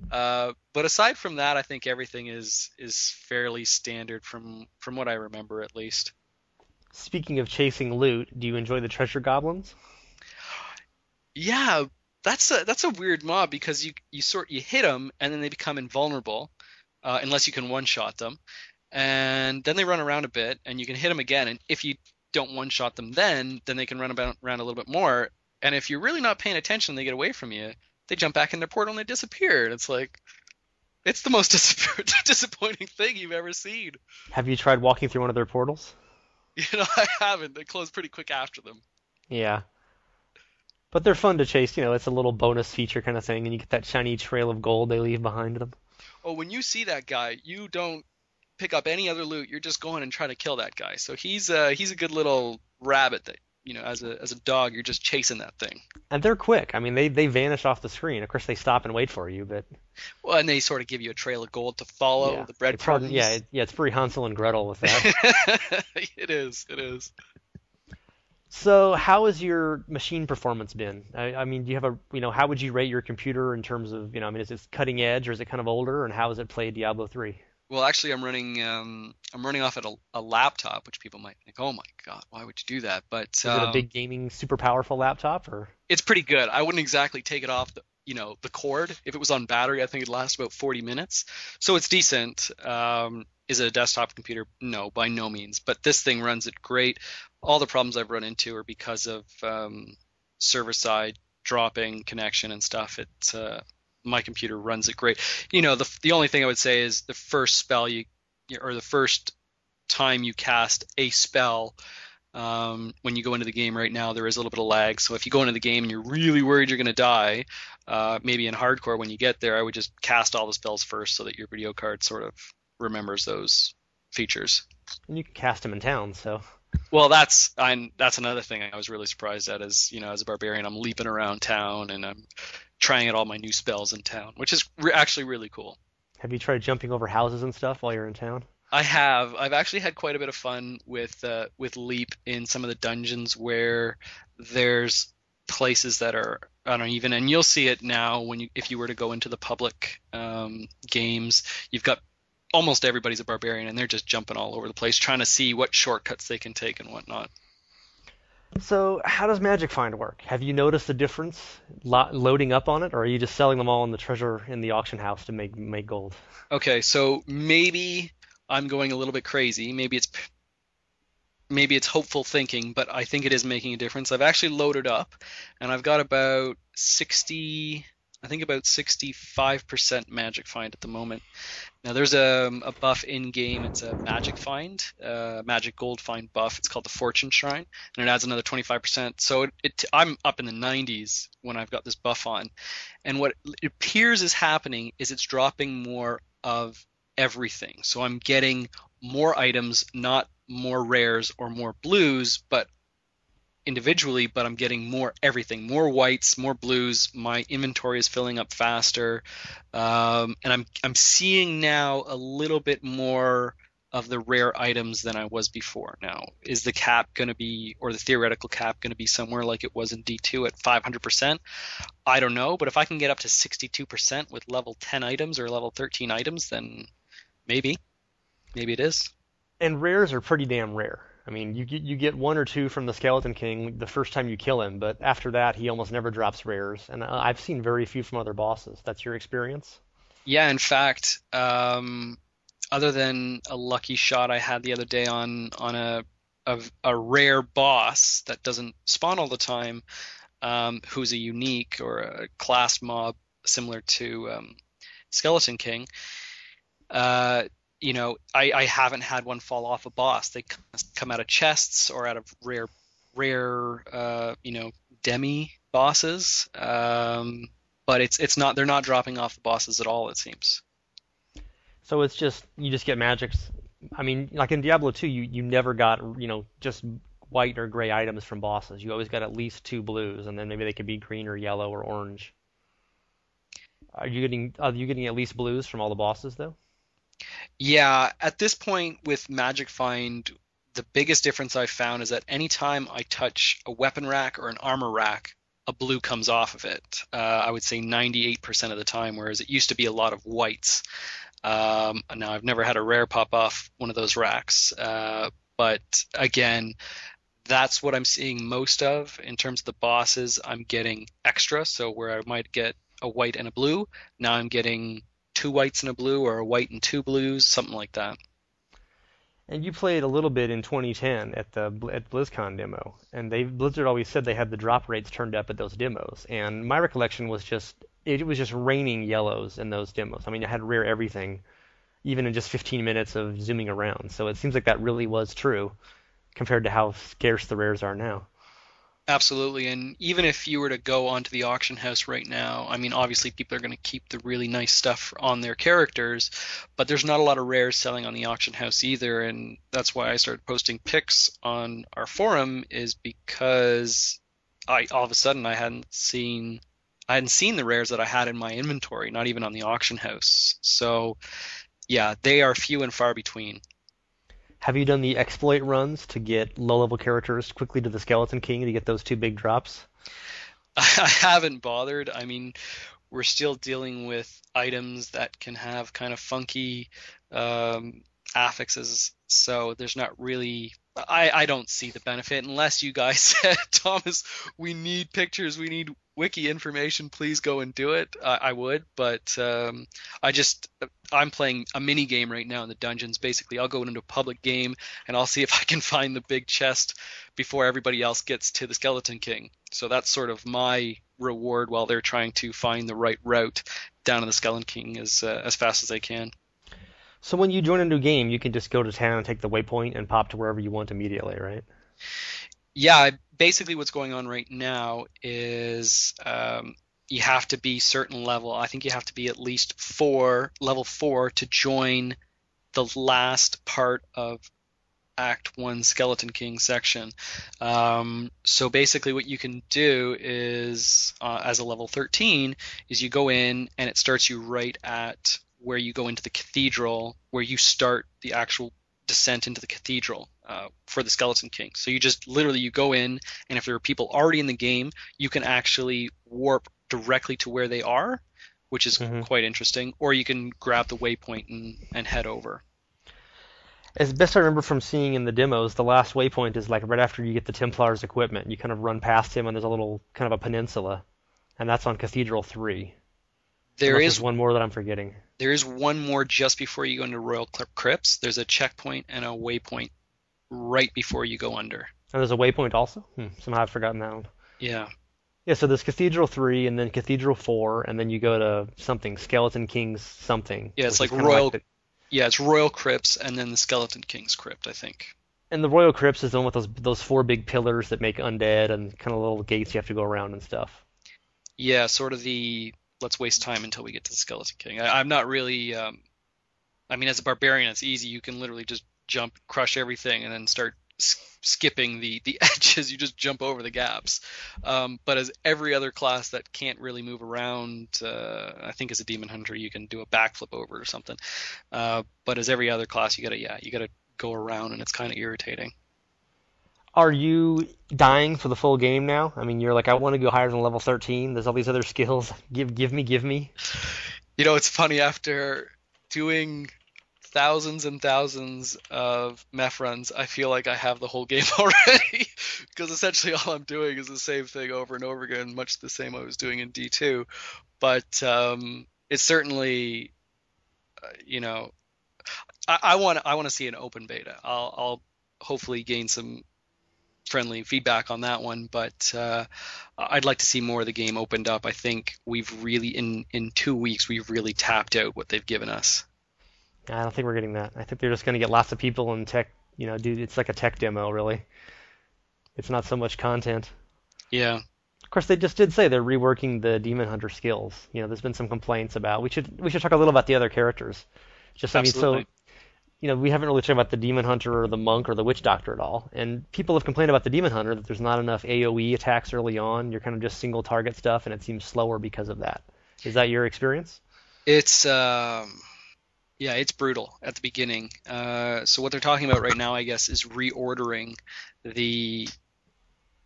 But aside from that, I think everything is fairly standard from what I remember at least. Speaking of chasing loot, do you enjoy the treasure goblins? Yeah, that's a weird mob because you hit them and then they become invulnerable unless you can one shot them, and then they run around a bit and you can hit them again, and if you don't one shot them then they can run around a little bit more, and if you're really not paying attention, they get away from you. They jump back in their portal and they disappear. And it's like it's the most disappointing thing you've ever seen. Have you tried walking through one of their portals? I haven't. They close pretty quick after them. Yeah. But they're fun to chase, it's a little bonus feature kind of thing, and you get that shiny trail of gold they leave behind them. Oh, when you see that guy, you don't pick up any other loot. You're just going and trying to kill that guy. So he's a good little rabbit that, as a dog, you're just chasing that thing. And they're quick. I mean, they vanish off the screen. Of course, they stop and wait for you, but well, and they sort of give you a trail of gold to follow, yeah, the breadcrumbs. it's pretty Hansel and Gretel with that. It is. So, how has your machine performance been? I mean, do you have how would you rate your computer in terms of, is it cutting edge or is it kind of older, and how has it played Diablo 3? Well, actually, I'm running off at a laptop, which people might think, oh my God, why would you do that? But is it a big gaming, super powerful laptop, or? It's pretty good. I wouldn't exactly take it off the cord. If it was on battery, I think it'd last about 40 minutes. So it's decent. Is it a desktop computer? No, by no means. But this thing runs it great. All the problems I've run into are because of server-side dropping connection and stuff. My computer runs it great. The only thing I would say is the first spell or the first time you cast a spell, when you go into the game right now, there is a little bit of lag. So if you go into the game and you're really worried you're going to die, maybe in hardcore when you get there, I would just cast all the spells first so that your video card sort of remembers those features. And you can cast them in town, so. Well, that's another thing I was really surprised at is, as a barbarian, I'm leaping around town and I'm trying out all my new spells in town, which is actually really cool. Have you tried jumping over houses and stuff while you're in town? I have. I've actually had quite a bit of fun with Leap in some of the dungeons where there's places that are uneven, and you'll see it now if you were to go into the public games. You've got almost everybody's a barbarian, and they're just jumping all over the place, trying to see what shortcuts they can take and whatnot. So how does Magic Find work? Have you noticed a difference loading up on it, or are you just selling them all in the treasure in the auction house to make gold? Okay, so maybe I'm going a little bit crazy. Maybe it's hopeful thinking, but I think it is making a difference. I've actually loaded up, and I've got about 65% Magic Find at the moment. Now there's a buff in game. It's a Magic Find, Magic Gold Find buff. It's called the Fortune Shrine, and it adds another 25%. So I'm up in the 90s when I've got this buff on, and what it appears is happening is it's dropping more of everything. So I'm getting more items, not more rares or more blues, but individually, but I'm getting more everything, more whites, more blues. My inventory is filling up faster, and I'm seeing now a little bit more of the rare items than I was before. Now, is the cap going to be, or the theoretical cap going to be somewhere like it was in D2 at 500%? I don't know, but if I can get up to 62% with level 10 items or level 13 items, then maybe it is. And rares are pretty damn rare. I mean, you get one or two from the Skeleton King the first time you kill him, but after that, he almost never drops rares. And I've seen very few from other bosses. That's your experience? Yeah, in fact, other than a lucky shot I had the other day on a rare boss that doesn't spawn all the time, who's a unique or a class mob similar to Skeleton King, I haven't had one fall off a boss. They come out of chests or out of rare, demi bosses. But it's not they're not dropping off the bosses at all, it seems. So it's just you just get magics. I mean, like in Diablo 2, you never got just white or gray items from bosses. You always got at least two blues, and then maybe they could be green or yellow or orange. Are you getting at least blues from all the bosses though? Yeah, at this point with Magic Find, the biggest difference I've found is that anytime I touch a weapon rack or an armor rack, a blue comes off of it. I would say 98% of the time, whereas it used to be a lot of whites. Now I've never had a rare pop off one of those racks, but again, that's what I'm seeing most of in terms of the bosses. I'm getting extra, so where I might get a white and a blue, now I'm getting two whites and a blue, or a white and two blues, something like that. And you played a little bit in 2010 at BlizzCon demo, and Blizzard always said they had the drop rates turned up at those demos. And my recollection was it was just raining yellows in those demos. I mean, I had rare everything, even in just 15 minutes of zooming around. So it seems like that really was true compared to how scarce the rares are now. Absolutely, and even if you were to go onto the auction house right now, I mean, obviously people are going to keep the really nice stuff on their characters, but there's not a lot of rares selling on the auction house either, and that's why I started posting pics on our forum, is because I all of a sudden I hadn't seen the rares that I had in my inventory, not even on the auction house. So yeah, they are few and far between. Have you done the exploit runs to get low-level characters quickly to the Skeleton King to get those two big drops? I haven't bothered. I mean, we're still dealing with items that can have kind of funky affixes, so there's not really. I don't see the benefit unless you guys said, Thomas, we need pictures, we need wiki information, please go and do it. I would, but I'm playing a mini game right now in the dungeons. Basically, I'll go into a public game and I'll see if I can find the big chest before everybody else gets to the Skeleton King. So that's sort of my reward while they're trying to find the right route down to the Skeleton King as fast as they can. So when you join a new game, you can just go to town and take the waypoint and pop to wherever you want immediately, right? Yeah, basically what's going on right now is you have to be certain level. I think you have to be at least level 4 to join the last part of Act 1 Skeleton King section. So basically what you can do is, as a level 13, is you go in and it starts you right at where you go into the cathedral, where you start the actual descent into the cathedral for the Skeleton King. So you go in, and if there are people already in the game, you can actually warp directly to where they are, which is quite interesting, or you can grab the waypoint and head over. As best I remember from seeing in the demos, the last waypoint is like right after you get the Templar's equipment. You kind of run past him, and there's a little kind of a peninsula, and that's on Cathedral 3. There's one more that I'm forgetting. There is one more just before you go into Royal Crypts. There's a checkpoint and a waypoint right before you go under. And there's a waypoint also? Somehow I've forgotten that one. Yeah. Yeah, so there's Cathedral 3, and then Cathedral 4, and then you go to something, Skeleton King's something. Yeah, it's like Royal... Yeah, it's Royal Crypts and then the Skeleton King's Crypt, I think. And the Royal Crypts is the one with those four big pillars that make undead and kind of little gates you have to go around and stuff. Yeah, sort of the... Let's waste time until we get to the Skeleton King. I'm not really... I mean, as a barbarian, it's easy. You can literally just jump, crush everything, and then start skipping the edges. You just jump over the gaps. But as every other class that can't really move around, I think as a demon hunter, you can do a backflip over it or something. But as every other class, you gotta go around, and it's kind of irritating. Are you dying for the full game now? I mean, you're like, I want to go higher than level 13. There's all these other skills. Give me. You know, it's funny, after doing thousands and thousands of meth runs, I feel like I have the whole game already, because essentially all I'm doing is the same thing over and over again, much the same I was doing in D2. But it's certainly, I want to see an open beta. I'll hopefully gain some friendly feedback on that one, but I'd like to see more of the game opened up. I think we've really, in 2 weeks, we've really tapped out what they've given us. I don't think we're getting that. I think they're just going to get lots of people in tech, do it's like a tech demo really. It's not so much content. Yeah, Of course, they just did say they're reworking the Demon Hunter skills. There's been some complaints about. We should talk a little about the other characters. Just I mean, so absolutely. we haven't really talked about the Demon Hunter or the Monk or the Witch Doctor at all. And people have complained about the Demon Hunter that there's not enough AoE attacks early on. You're kind of just single target stuff, and it seems slower because of that. Is that your experience? It's yeah, it's brutal at the beginning. So what they're talking about right now, I guess, is reordering the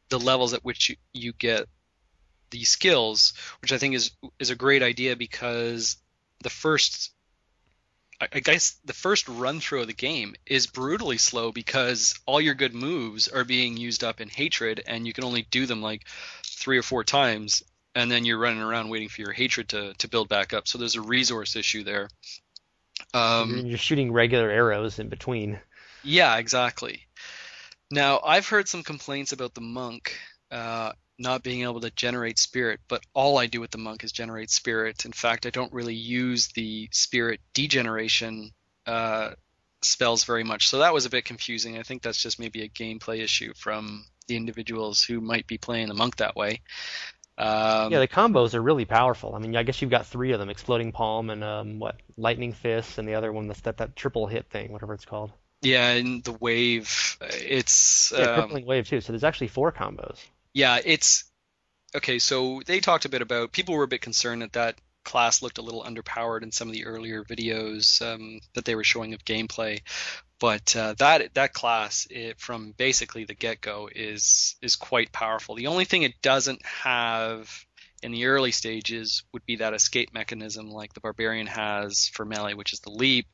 the levels at which you get these skills, which I think is a great idea because the first I guess the first run through of the game is brutally slow because all your good moves are being used up in hatred, and you can only do them like 3 or 4 times, and then you're running around waiting for your hatred to build back up. So there's a resource issue there. You're, Um, you're shooting regular arrows in between. yeah, exactly. Now, I've heard some complaints about the monk not being able to generate spirit, but all I do with the monk is generate spirit. In fact, I don't really use the spirit degeneration uh, spells very much, so that was a bit confusing. I think that's just maybe a gameplay issue from the individuals who might be playing the monk that way. Yeah, Um, the combos are really powerful. I mean, I guess you've got three of them: Exploding Palm and Lightning Fist, and the other one that's that triple hit thing, whatever it's called. yeah, and the wave, it's Yeah, Crippling Wave too. So there's actually four combos. yeah, it's okay. So they talked a bit about people were a bit concerned that that class looked a little underpowered in some of the earlier videos that they were showing of gameplay. But that class, from basically the get-go, is quite powerful. The only thing it doesn't have in the early stages would be that escape mechanism like the barbarian has for melee, which is the leap.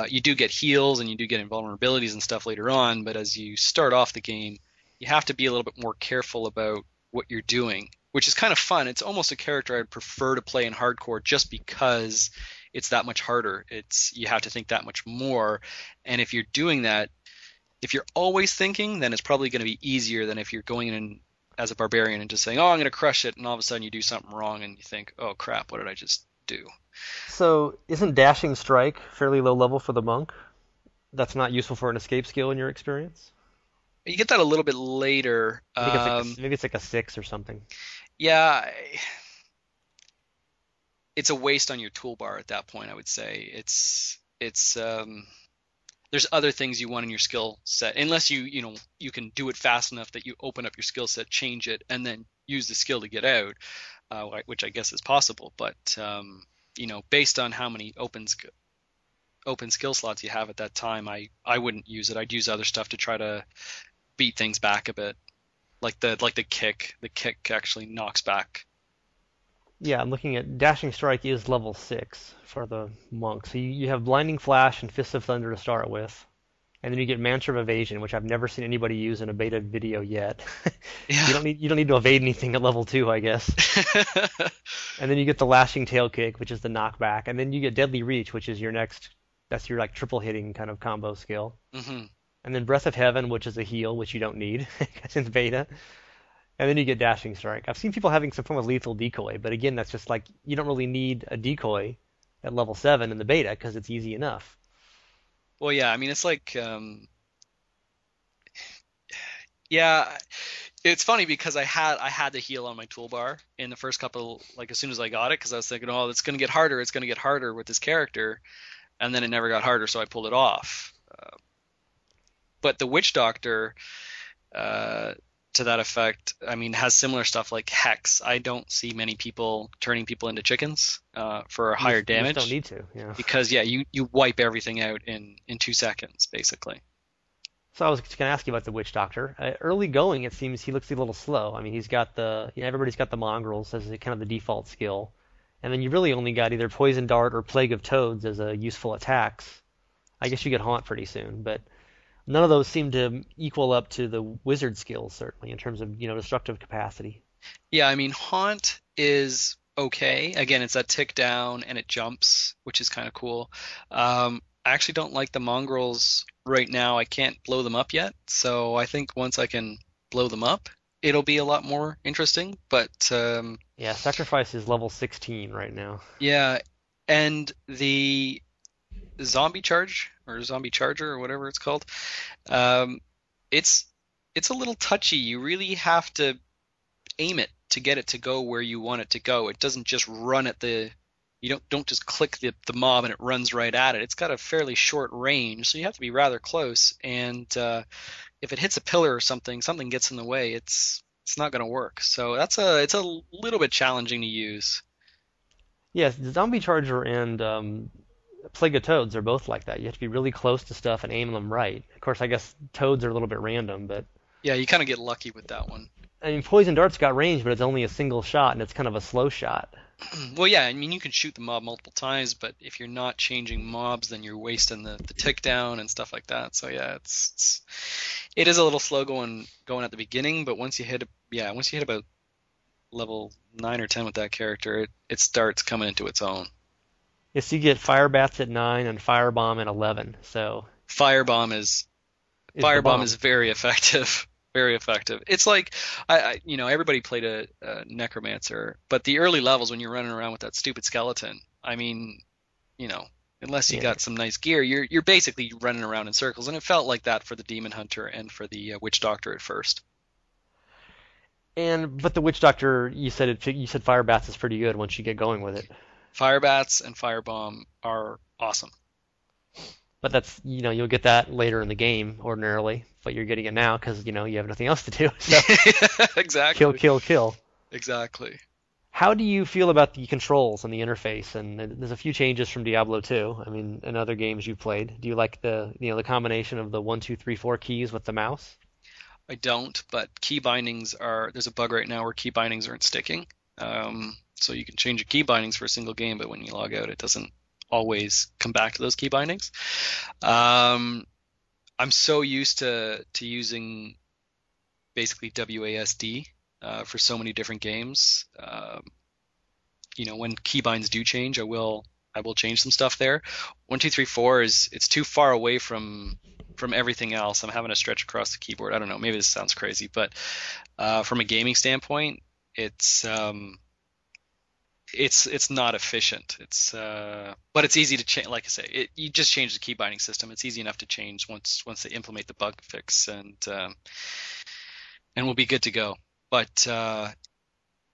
You do get heals and you do get invulnerabilities and stuff later on, but as you start off the game, you have to be a little bit more careful about what you're doing, which is kind of fun. It's almost a character I'd prefer to play in hardcore just because it's that much harder. It's you have to think that much more, and if you're doing that, if you're always thinking, then it's probably going to be easier than if you're going in as a barbarian and just saying, "Oh, I'm going to crush it," and all of a sudden you do something wrong and you think, "Oh crap, what did I just do?" So isn't Dashing Strike fairly low level for the monk? That's not useful for an escape skill in your experience? You get that a little bit later. I think it's like maybe it's like a six or something. Yeah, it's a waste on your toolbar at that point. I would say it's there's other things you want in your skill set, unless you can do it fast enough that you open up your skill set, change it, and then use the skill to get out, which I guess is possible. But based on how many open skill slots you have at that time, I wouldn't use it. I'd use other stuff to try to beat things back a bit, like the kick. The kick actually knocks back. Yeah, I'm looking at Dashing Strike is level 6 for the monk. So you have Blinding Flash and Fist of Thunder to start with. And then you get Mantra of Evasion, which I've never seen anybody use in a beta video yet. You Yeah. don't need to evade anything at level 2, I guess. And then you get the Lashing Tail Kick, which is the knockback, and then you get Deadly Reach, which is that's your like triple hitting kind of combo skill. hmm And then Breath of Heaven, which is a heal, which you don't need because it's beta. And then you get Dashing Strike. I've seen people having some form of lethal decoy, but again, that's just like you don't really need a decoy at level 7 in the beta because it's easy enough. Well, yeah. I mean, it's like, yeah. It's funny because I had the heal on my toolbar in the first couple, like as soon as I got it, because I was thinking, oh, it's gonna get harder. It's gonna get harder with this character, and then it never got harder, so I pulled it off. But the Witch Doctor, uh, to that effect, I mean, has similar stuff like Hex. I don't see many people turning people into chickens for higher You just don't damage need to, yeah. because yeah, you wipe everything out in 2 seconds basically. So I was going to ask you about the Witch Doctor. Early going, it seems he looks a little slow. I mean, he's got everybody's got the mongrels as kind of the default skill, and then you really only got either Poison Dart or Plague of Toads as a useful attacks. I guess you get Haunt pretty soon, but none of those seem to equal up to the wizard skills, certainly, in terms of, destructive capacity. Yeah, I mean, Haunt is okay. Again, it's that tick down and it jumps, which is kind of cool. I actually don't like the mongrels right now. I can't blow them up yet, so I think once I can blow them up, it'll be a lot more interesting. But Yeah, Sacrifice is level 16 right now. yeah, and the zombie charge or zombie charger or whatever it's called. Um, it's it's a little touchy. You really have to aim it to get it to go where you want it to go. It doesn't just run at the you don't just click the mob and it runs right at it. It's got a fairly short range, so you have to be rather close. And if it hits a pillar or something, something gets in the way, it's not going to work. So it's a little bit challenging to use. Yes, the Zombie Charger and Plague of Toads are both like that. You have to be really close to stuff and aim them right. Of course, I guess Toads are a little bit random, but Yeah, you kind of get lucky with that one. I mean, Poison Dart's got range, but it's only a single shot, and it's kind of a slow shot. Well, yeah, I mean you can shoot the mob multiple times, but if you're not changing mobs, then you're wasting the tick down and stuff like that. So yeah, it is a little slow going at the beginning, but once you hit about level 9 or 10 with that character, it starts coming into its own. Yes, you get Fire Bats at 9 and Firebomb at 11, so Firebomb is is the Firebomb bomb. is very effective. Very effective. It's like everybody played a necromancer, but the early levels when you're running around with that stupid skeleton, I mean, you know, unless you Yeah. got some nice gear, you're basically running around in circles, and it felt like that for the demon hunter and for the witch doctor at first. And but the Witch Doctor, you said Fire Bats is pretty good once you get going with it. Firebats and firebomb are awesome. But that's, you'll get that later in the game ordinarily, but you're getting it now because, you have nothing else to do. So kill, Exactly. kill, kill. Exactly. How do you feel about the controls and the interface? And there's a few changes from Diablo 2. I mean, in other games you've played, do you like the combination of the 1, 2, 3, 4 keys with the mouse? I don't, but key bindings there's a bug right now where key bindings aren't sticking. So you can change your key bindings for a single game, but when you log out, it doesn't always come back to those key bindings. Um, I'm so used to using basically WASD for so many different games. When keybinds do change, I will change some stuff there. 1, 2, 3, 4 is it's too far away from everything else. I'm having to stretch across the keyboard. I don't know. Maybe this sounds crazy, but from a gaming standpoint, it's not efficient. But it's easy to change. Like I say, you just change the key binding system. It's easy enough to change once they implement the bug fix, and we'll be good to go. But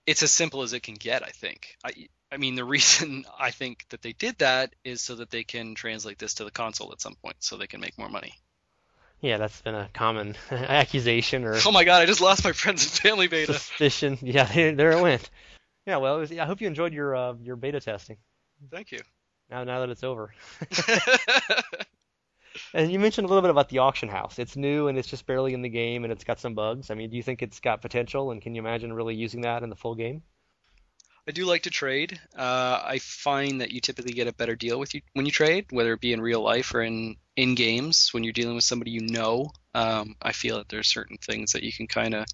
it's as simple as it can get, I think. I mean, the reason I think that they did that is so that they can translate this to the console at some point, so they can make more money. Yeah, that's been a common accusation or Oh my God, I just lost my friends in family beta. suspicion. Yeah, there it went. Yeah, well, I hope you enjoyed your beta testing. Thank you. Now that it's over. And you mentioned a little bit about the auction house. It's new and it's just barely in the game and it's got some bugs. I mean, do you think it's got potential and can you imagine really using that in the full game? I do like to trade. I find that you typically get a better deal when you trade, whether it be in real life or in games. When you're dealing with somebody you know, I feel that there's certain things that you can kind of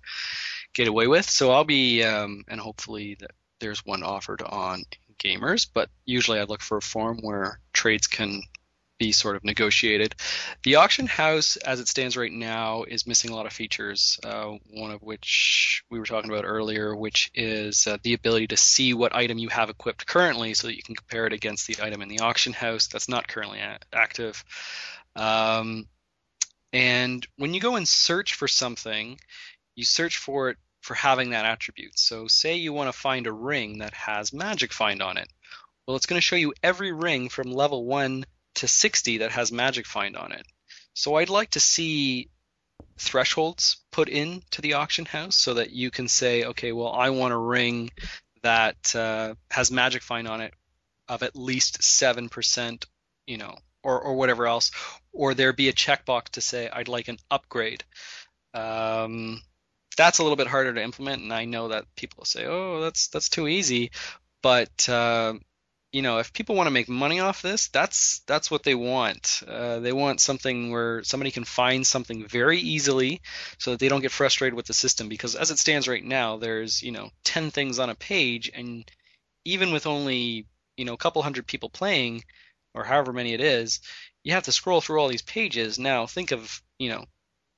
get away with. So I'll be, and hopefully that there's one offered on gamers, but usually I look for a forum where trades can be sort of negotiated. The auction house, as it stands right now, is missing a lot of features. One of which we were talking about earlier, which is the ability to see what item you have equipped currently, so that you can compare it against the item in the auction house. That's not currently active. And when you go and search for something, you search for it for having that attribute. So say you want to find a ring that has magic find on it. Well, it's going to show you every ring from level 1 to 60 that has magic find on it. So I'd like to see thresholds put into the auction house so that you can say, okay, well, I want a ring that has magic find on it of at least 7%, or whatever else, or there be a checkbox to say I'd like an upgrade. That's a little bit harder to implement, and I know that people will say, "Oh, that's too easy," but if people want to make money off this, that's what they want. They want something where somebody can find something very easily, so that they don't get frustrated with the system. Because as it stands right now, there's 10 things on a page, and even with only a couple hundred people playing, or however many it is, you have to scroll through all these pages. Now think of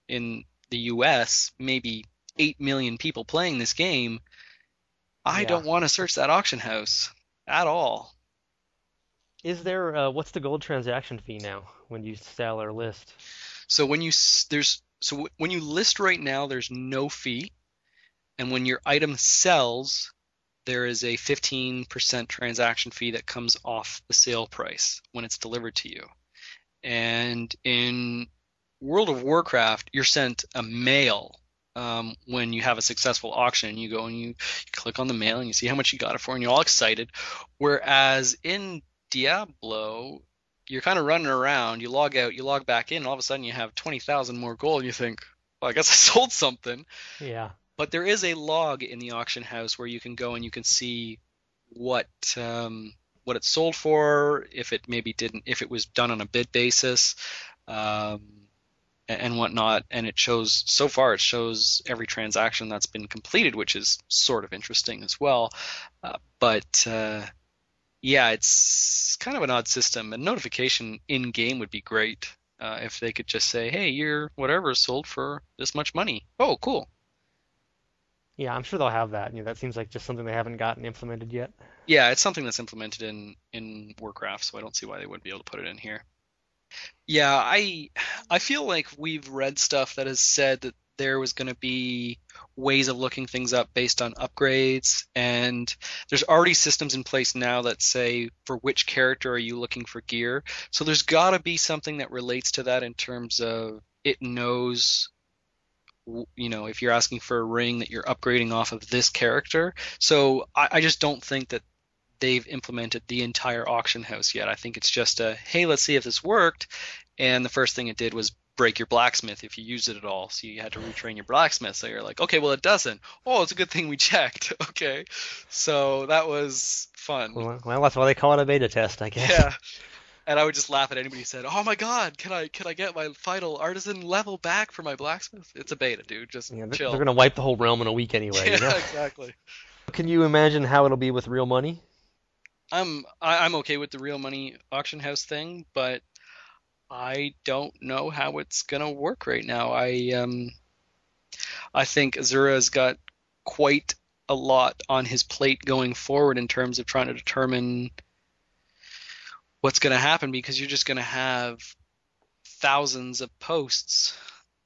in the U.S. maybe 8 million people playing this game. I Yeah. don't want to search that auction house at all. Is there what's the gold transaction fee now when you sell or list? So when you list right now, there's no fee, and when your item sells, there is a 15% transaction fee that comes off the sale price when it's delivered to you. And in World of Warcraft, you're sent a mail when you have a successful auction, and you go and you click on the mail and you see how much you got it for, and you're all excited. Whereas in Diablo, you're kind of running around, you log out, you log back in, and all of a sudden you have 20,000 more gold, and you think, well, I guess I sold something. Yeah. But there is a log in the auction house where you can go and you can see what what it sold for, if it maybe didn't, if it was done on a bid basis, um, and whatnot. And it shows, so far, it shows every transaction that's been completed, which is sort of interesting as well. But yeah, it's kind of an odd system. A notification in game would be great if they could just say, hey, your whatever is sold for this much money. Oh, cool. Yeah, I'm sure they'll have that. That seems like just something they haven't gotten implemented yet. Yeah, it's something that's implemented in Warcraft, so I don't see why they wouldn't be able to put it in here. Yeah, I feel like we've read stuff that has said that there was going to be ways of looking things up based on upgrades, and there's already systems in place now that say for which character are you looking for gear. So there's got to be something that relates to that in terms of it knows, if you're asking for a ring that you're upgrading off of this character. So I just don't think that they've implemented the entire auction house yet. I think it's just a, hey, let's see if this worked. And the first thing it did was break your blacksmith if you used it at all. So you had to retrain your blacksmith. So you're like, okay, well, it doesn't. Oh, it's a good thing we checked. Okay. So that was fun. Well, that's why they call it a beta test, I guess. Yeah. And I would just laugh at anybody who said, "Oh my God, can I get my final artisan level back for my blacksmith?" It's a beta, dude. Just Yeah, chill. they're gonna wipe the whole realm in a week anyway. Yeah, exactly. Can you imagine how it'll be with real money? I'm okay with the real money auction house thing, but I don't know how it's gonna work right now. I think Azura's got quite a lot on his plate going forward in terms of trying to determine what's going to happen, because you're just going to have thousands of posts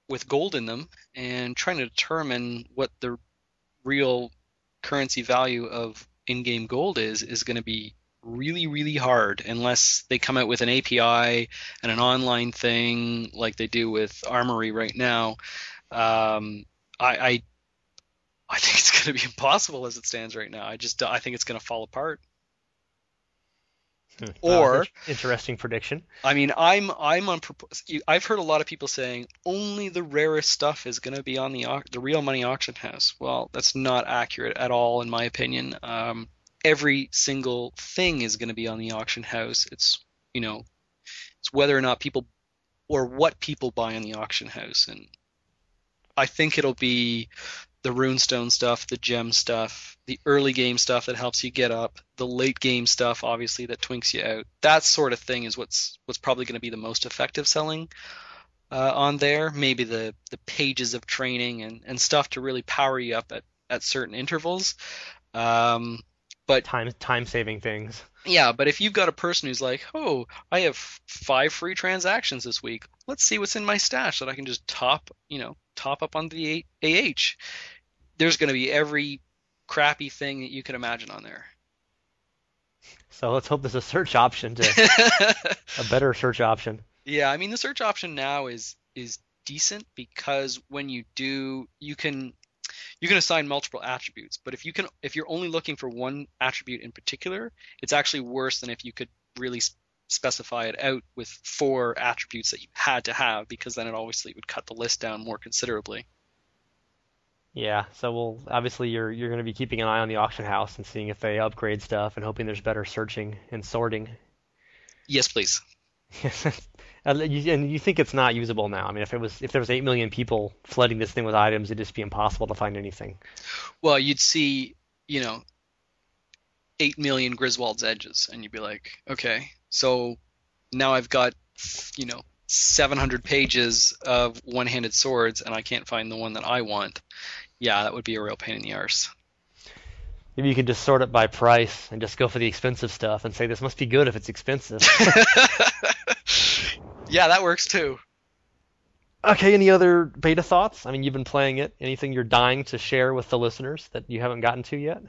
with gold in them, and trying to determine what the real currency value of in-game gold is going to be really, really hard unless they come out with an API and an online thing like they do with Armory right now. I think it's going to be impossible as it stands right now. I think it's going to fall apart. Or interesting prediction. I mean, I've heard a lot of people saying only the rarest stuff is going to be on the real money auction house. Well, that's not accurate at all, in my opinion. Every single thing is going to be on the auction house. It's whether or not people, or what people buy in the auction house, and I think it'll be the runestone stuff, the gem stuff, the early game stuff that helps you get up, the late game stuff, obviously, that twinks you out. That sort of thing is what's probably going to be the most effective selling on there. Maybe the pages of training and stuff to really power you up at certain intervals. But time saving things. Yeah, but if you've got a person who's like, oh, I have 5 free transactions this week, let's see what's in my stash that I can just top up on the AH. There's going to be every crappy thing that you can imagine on there. So let's hope there's a search option a better search option. Yeah, I mean, the search option now is decent, because when you do, you can assign multiple attributes. But if you're only looking for one attribute in particular, it's actually worse than if you could really specify it out with 4 attributes that you had to have, because then it obviously would cut the list down more considerably. Yeah, so obviously you're going to be keeping an eye on the auction house and seeing if they upgrade stuff and hoping there's better searching and sorting. Yes, please. And you think it's not usable now? I mean, if there was 8 million people flooding this thing with items, it'd just be impossible to find anything. Well, you'd see, 8 million Griswold's edges, and you'd be like, okay, so now I've got, 700 pages of one-handed swords, and I can't find the one that I want. Yeah, that would be a real pain in the arse. Maybe you could just sort it by price and just go for the expensive stuff and say this must be good if it's expensive. Yeah, that works too. Okay, any other beta thoughts? I mean, you've been playing it. Anything you're dying to share with the listeners that you haven't gotten to yet?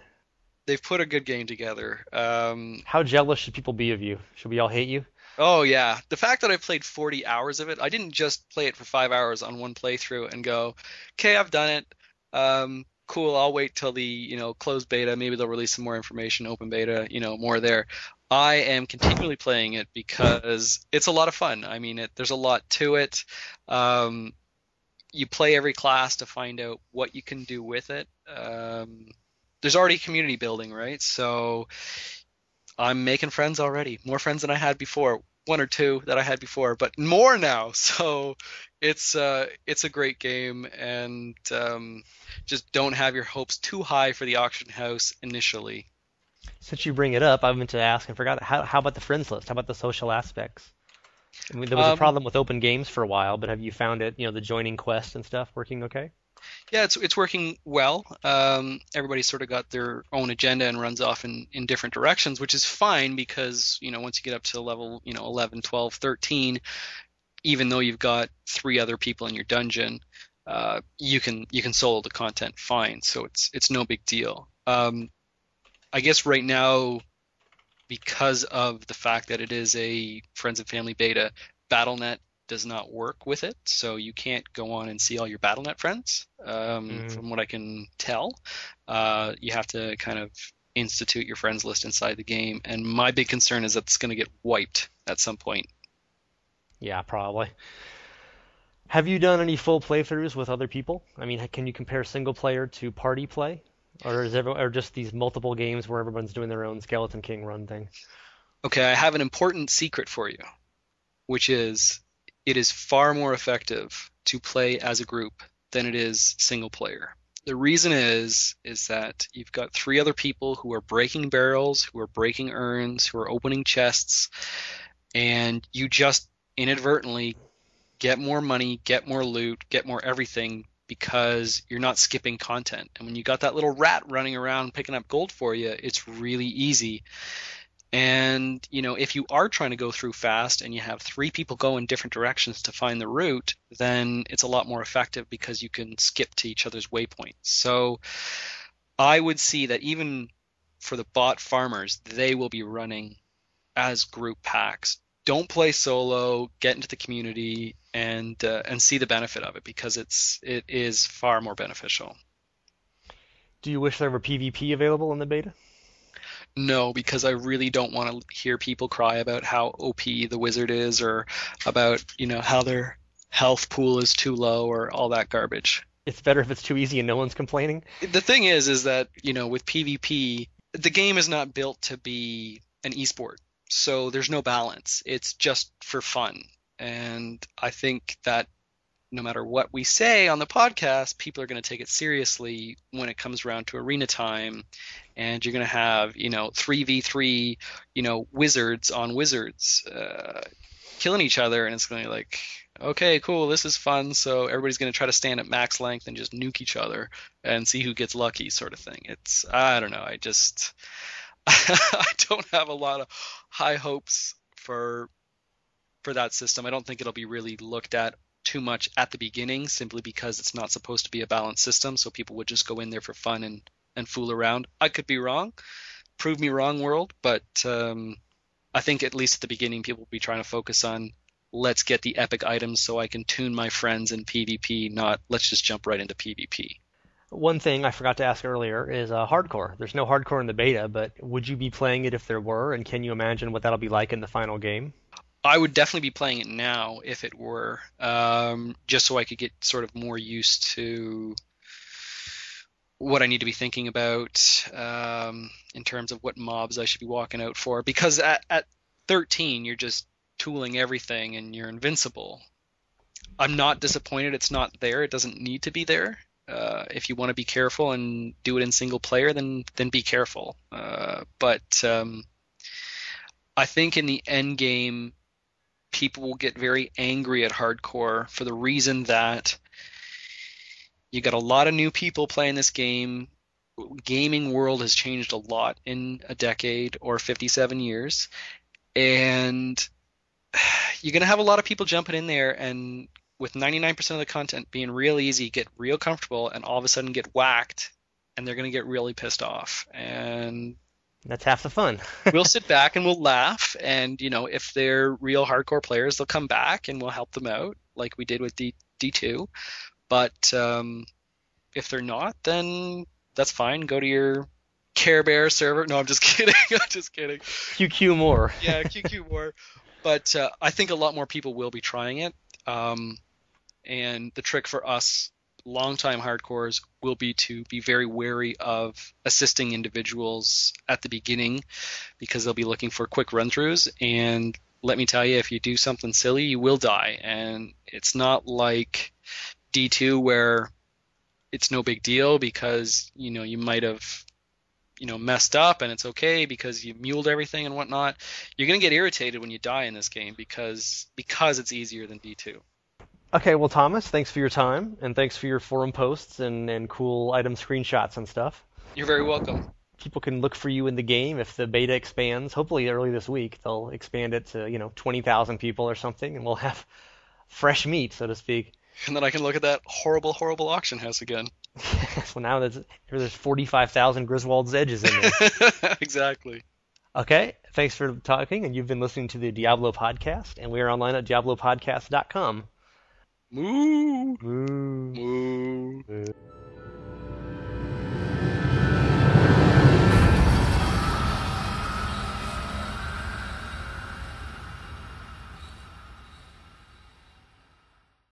They've put a good game together. How jealous should people be of you? Should we all hate you? Oh yeah, the fact that I played 40 hours of it, I didn't just play it for 5 hours on one playthrough and go, okay, I've done it. Cool. I'll wait till the closed beta. Maybe they'll release some more information, open beta, more there. I am continually playing it because it's a lot of fun. I mean, there's a lot to it. You play every class to find out what you can do with it. There's already community building, right? So I'm making friends already, more friends than I had before, one or two that I had before, but more now. So it's a great game, and just don't have your hopes too high for the auction house initially. Since you bring it up, I meant to ask and forgot. How about the friends list? How about the social aspects? I mean, there was a Um, problem with open games for a while, but have you found it, the joining quest and stuff working okay? yeah, it's working well. Everybody's sort of got their own agenda and runs off in different directions, which is fine because once you get up to level 11, 12, 13, even though you've got three other people in your dungeon, you can solo the content fine. So it's no big deal. I guess right now, because of the fact that it is a friends and family beta, BattleNet does not work with it, so you can't go on and see all your BattleNet friends. Mm. From what I can tell, you have to kind of institute your friends list inside the game, and my big concern is that it's going to get wiped at some point. Yeah, probably. Have you done any full playthroughs with other people? I mean, can you compare single player to party play? Or just these multiple games where everyone's doing their own Skeleton King run thing? Okay, I have an important secret for you, which is it is far more effective to play as a group than it is single player. The reason is that you've got three other people who are breaking barrels, who are breaking urns, who are opening chests, and you just inadvertently get more money, get more loot, get more everything because you're not skipping content. And when you got that little rat running around picking up gold for you, it's really easy. And, if you are trying to go through fast and you have three people go in different directions to find the route, then it's a lot more effective because you can skip to each other's waypoints. So I would see that even for the bot farmers, they will be running as group packs. Don't play solo, get into the community and see the benefit of it because it is far more beneficial. Do you wish there were PvP available in the beta? No, because I really don't want to hear people cry about how OP the wizard is or about, how their health pool is too low or all that garbage. It's better if it's too easy and no one's complaining. The thing is that, with PvP, the game is not built to be an esport. So there's no balance. It's just for fun. And I think that no matter what we say on the podcast, people are going to take it seriously when it comes around to arena time, and you're going to have 3v3 wizards on wizards killing each other, and it's going to be like, okay, cool, this is fun. So everybody's going to try to stand at max length and just nuke each other and see who gets lucky, sort of thing. I don't know. I don't have a lot of high hopes for that system. I don't think it'll be really looked at too much at the beginning simply because it's not supposed to be a balanced system, so people would just go in there for fun and fool around. I could be wrong. Prove me wrong, world, but I think at least at the beginning people will be trying to focus on let's get the epic items so I can tune my friends in PvP, not let's just jump right into PvP. One thing I forgot to ask earlier is hardcore. There's no hardcore in the beta, but would you be playing it if there were? And can you imagine what that'll be like in the final game? I would definitely be playing it now if it were, just so I could get sort of more used to what I need to be thinking about in terms of what mobs I should be walking out for. Because at 13, you're just tooling everything and you're invincible. I'm not disappointed it's not there. It doesn't need to be there. If you want to be careful and do it in single player, then be careful. But I think in the end game, people will get very angry at hardcore for the reason that you got a lot of new people playing this game gaming world has changed a lot in a decade or 57 years, and you're going to have a lot of people jumping in there, and with 99% of the content being real easy, get real comfortable, and all of a sudden get whacked, and they're going to get really pissed off. And That's half the fun. we'll sit back and we'll laugh, and if they're real hardcore players, they'll come back and we'll help them out, like we did with D2. But if they're not, then that's fine. Go to your Care Bear server. No, I'm just kidding. I'm just kidding. QQ more. Yeah, QQ more. But I think a lot more people will be trying it. And the trick for us, longtime hardcores, will be to be very wary of assisting individuals at the beginning, because they'll be looking for quick run-throughs. And let me tell you, if you do something silly, you will die. And it's not like D2 where it's no big deal because you might have messed up and it's okay because you muled everything and whatnot. You're going to get irritated when you die in this game because it's easier than D2. Okay, well, Thomas, thanks for your time, and thanks for your forum posts and cool item screenshots and stuff. You're very welcome. People can look for you in the game if the beta expands. Hopefully early this week they'll expand it to 20,000 people or something, and we'll have fresh meat, so to speak. And then I can look at that horrible, horrible auction house again. So now there's 45,000 Griswold's edges in there. Exactly. Okay, thanks for talking, and you've been listening to the Diablo podcast, and we are online at diablopodcast.com. Moo. Moo. Moo. Moo.